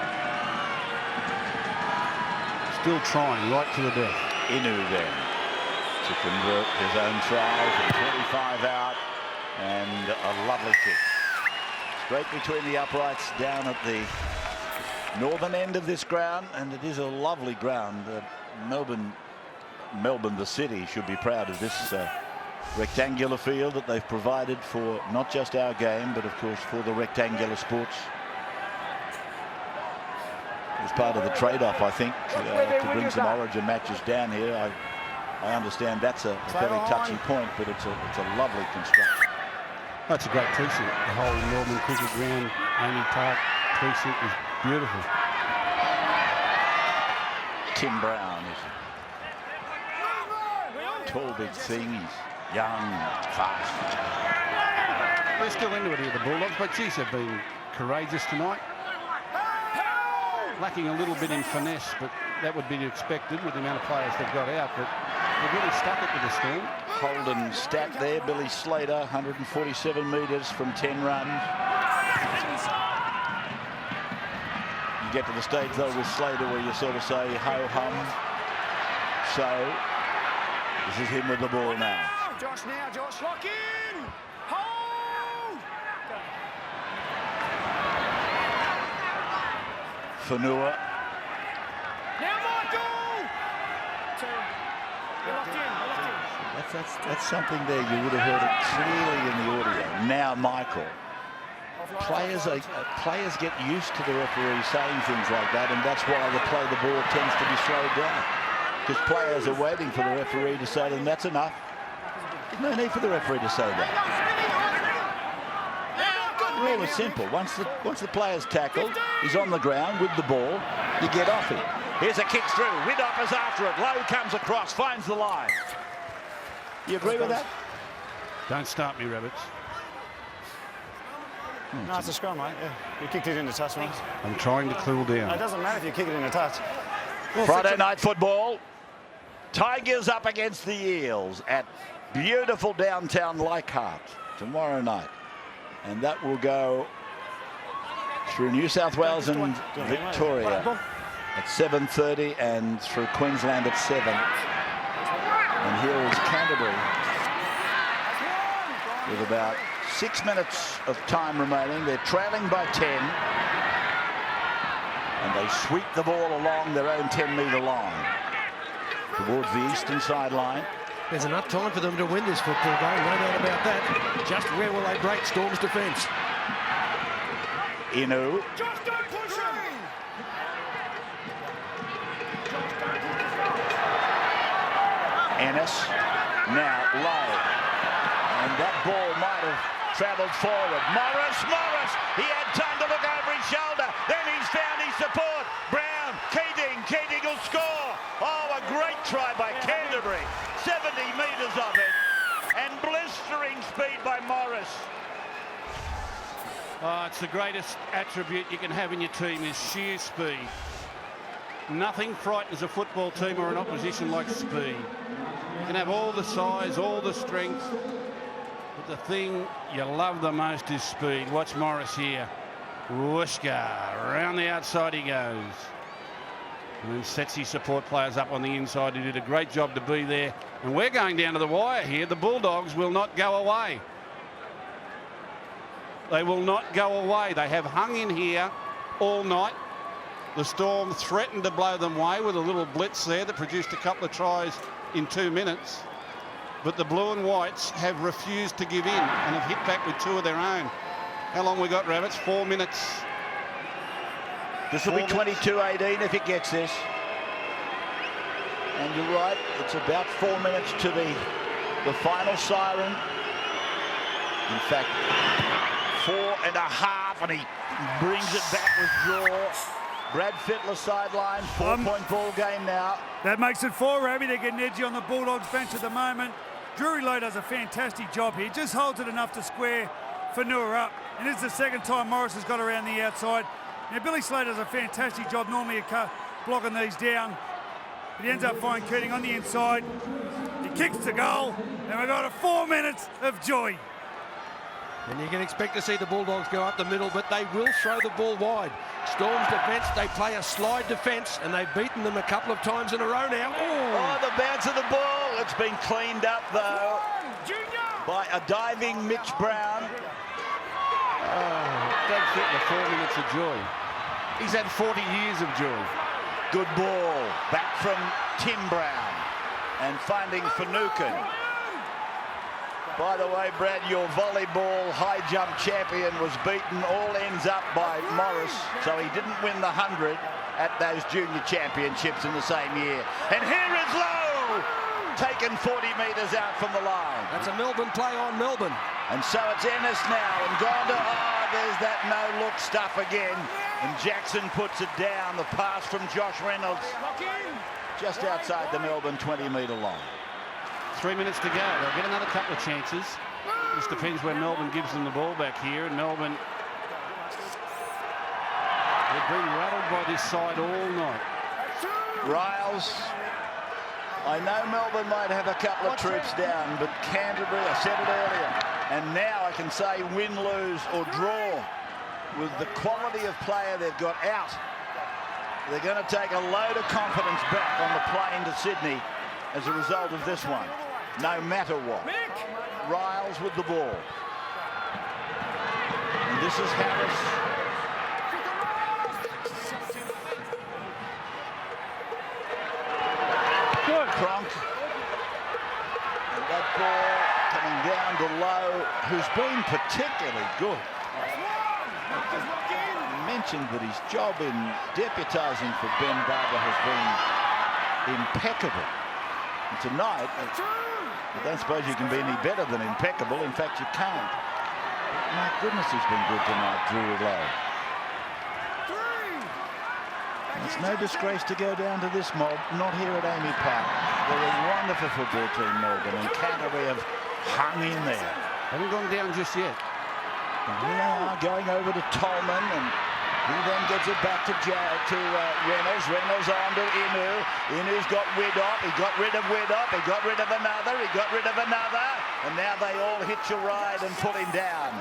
Still trying right to the death. Inu then to convert his own try from 25 out, and a lovely kick. Straight between the uprights down at the northern end of this ground, and it is a lovely ground. Melbourne, the city, should be proud of this rectangular field that they've provided for not just our game, but of course for the rectangular sports. As part of the trade-off, I think, to bring some origin matches down here. I understand that's a fairly touchy point, but it's a lovely construction. That's a great precinct. The whole Melbourne cricket ground, Amy Park precinct is beautiful. Tim Brown is a tall, big thing. He's young, fast. They're still into it here, the Bulldogs, but geez, they've been courageous tonight. Lacking a little bit in finesse, but that would be expected with the amount of players they've got out. But they've really stuck it with the Storm. Holden stat there, Billy Slater, 147 metres from 10 runs. You get to the stage though with Slater where you sort of say ho-hum. So this is him with the ball now. Josh now, Josh, lock in! Hold! Fanua. Now Michael! You're locked in, you're locked in. That's something there. You would have heard it clearly in the audio. Now Michael. Players get used to the referee saying things like that, and that's why the ball tends to be slowed down. Because players are waiting for the referee to say to them, that's enough. There's no need for the referee to say that. The rule is simple. Once the player's tackled, he's on the ground with the ball, you get off him. Here's a kick through. Widdop is after it. Lowe comes across, finds the line. You agree with that? Don't start me, Rabbits. No, it's a scrum, mate. Yeah. You kicked it into touch, mate. I'm trying to cool down. No, it doesn't matter if you kick it into touch. Friday night football. Tigers up against the Eels at beautiful downtown Leichhardt tomorrow night. And that will go through New South Wales and Victoria at 7:30 and through Queensland at 7. And here is Canterbury with about 6 minutes of time remaining. They're trailing by 10. And they sweep the ball along their own 10-metre line towards the eastern sideline. There's enough time for them to win this football game, no doubt about that. Just where will they break Storm's defence? Inu. Josh, don't push him! Ennis. Now Lowe. And that ball might have travelled forward. Morris. He had time to look over his shoulder. Then he's found his support. Brown. Keating will score. Oh, a great try by Canterbury. 70 metres of it. And blistering speed by Morris. Oh, it's the greatest attribute you can have in your team is sheer speed. Nothing frightens a football team or an opposition like speed. You can have all the size, all the strength, but the thing you love the most is speed. Watch Morris here. Whooshka, around the outside he goes. And then sets his support players up on the inside. He did a great job to be there. And we're going down to the wire here. The Bulldogs will not go away. They will not go away. They have hung in here all night. The Storm threatened to blow them away with a little blitz there that produced a couple of tries in 2 minutes. But the Blue and Whites have refused to give in and have hit back with 2 of their own. How long we got, Rabbits? 4 minutes. This will be 22-18 if it gets this. And you're right, it's about 4 minutes to the final siren. In fact, 4.5, and he brings it back with draw. Brad Fittler sideline, 4-point ball game now. That makes it 4, Ravi. They're getting edgy on the Bulldogs bench at the moment. Drury Lowe does a fantastic job here. Just holds it enough to square Fanua up. And this is the second time Morris has got around the outside. Now, Billy Slater does a fantastic job normally blocking these down. But he ends up finding Keating on the inside. He kicks the goal, and we've got 4 minutes of joy. And you can expect to see the Bulldogs go up the middle, but they will throw the ball wide. Storm's defence, they play a slide defence, and they've beaten them a couple of times in a row now. Oh, the bounce of the ball. It's been cleaned up, though, by a diving Mitch Brown. Brad Fittler, 4 minutes of joy. He's had 40 years of joy. Good ball. Back from Tim Brown. And finding Finucane. By the way, Brad, your volleyball high jump champion was beaten all ends up by Morris, so he didn't win the 100 at those junior championships in the same year. And here is Lowe, taken 40 metres out from the line. That's a Melbourne play on Melbourne. And so it's Ennis now, and gone to, there's that no-look stuff again. And Jackson puts it down, the pass from Josh Reynolds, just outside the Melbourne 20-metre line. 3 minutes to go. They'll get another couple of chances. Just depends where Melbourne gives them the ball back here. And Melbourne, they've been rattled by this side all night. Riles, I know Melbourne might have a couple of troops down, but Canterbury, I said it earlier, and now I can say win, lose or draw. With the quality of player they've got out, they're going to take a load of confidence back on the plane to Sydney as a result of this one, no matter what. Riles with the ball. And this is Harris. Good. Cronk. And that ball coming down to Lowe, who's been particularly good. I mentioned that his job in deputising for Ben Barber has been impeccable. And tonight, I don't suppose you can be any better than impeccable. In fact, you can't. My goodness, he's been good tonight, Drury Lowe. It's no disgrace to go down to this mob, not here at Amy Park. They're a wonderful football team, Melbourne, and Canterbury have hung in there. Haven't gone down just yet. And here they are going over to Tolman, and he then gets it back to Reynolds. Reynolds on to Inu. Inu's got Widdop. He got rid of Widdop. He got rid of another. He got rid of another. And now they all hitch a ride and pull him down.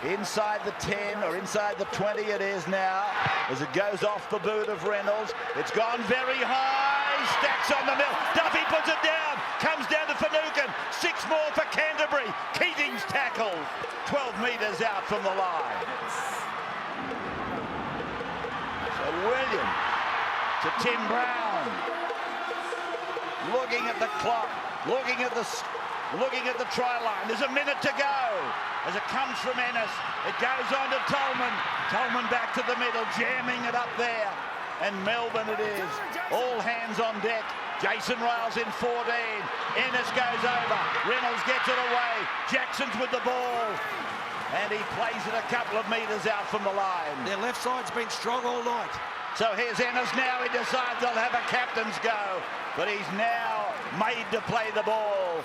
Inside the 10 or inside the 20 it is now. As it goes off the boot of Reynolds. It's gone very high. Stacks on the middle. Duffy puts it down. Comes down to Finucane. 6 more for Canterbury. Keating's tackle. 12 metres out from the line. So William to Tim Brown. Looking at the clock. Looking at the try line. There's a minute to go. As it comes from Ennis. It goes on to Tolman. Tolman back to the middle. Jamming it up there. And Melbourne it is. All hands on deck. Jason Riles in 14. Ennis goes over. Reynolds gets it away. Jackson's with the ball. And he plays it a couple of metres out from the line. Their left side's been strong all night. So here's Ennis now. He decides they'll have a captain's go. But he's now made to play the ball.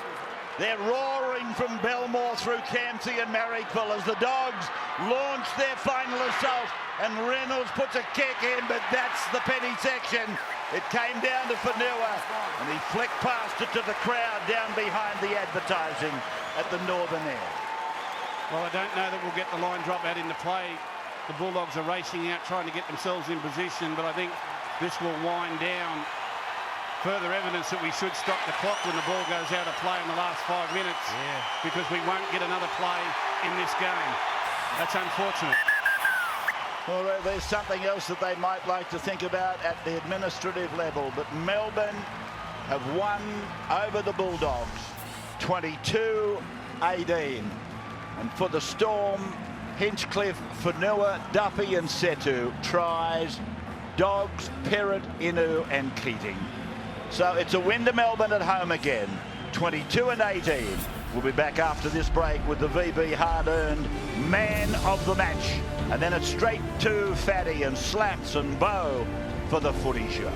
They're roaring from Belmore through Campsie and Marrickville as the Dogs launch their final assault. And Reynolds puts a kick in, but that's the penny section. It came down to Fanua, and he flicked past it to the crowd down behind the advertising at the northern end. Well, I don't know that we'll get the line drop out into play. The Bulldogs are racing out, trying to get themselves in position, but I think this will wind down. Further evidence that we should stop the clock when the ball goes out of play in the last 5 minutes, because we won't get another play in this game. That's unfortunate. Well, there's something else that they might like to think about at the administrative level, but Melbourne have won over the Bulldogs 22-18. And for the Storm, Hinchcliffe, Fanua, Duffy and Setu tries, Dogs, Perrott, Inu and Keating. So it's a win to Melbourne at home again, 22-18. We'll be back after this break with the VB hard-earned man of the match. And then it's straight to Fatty and Slats and Bo for the footy show.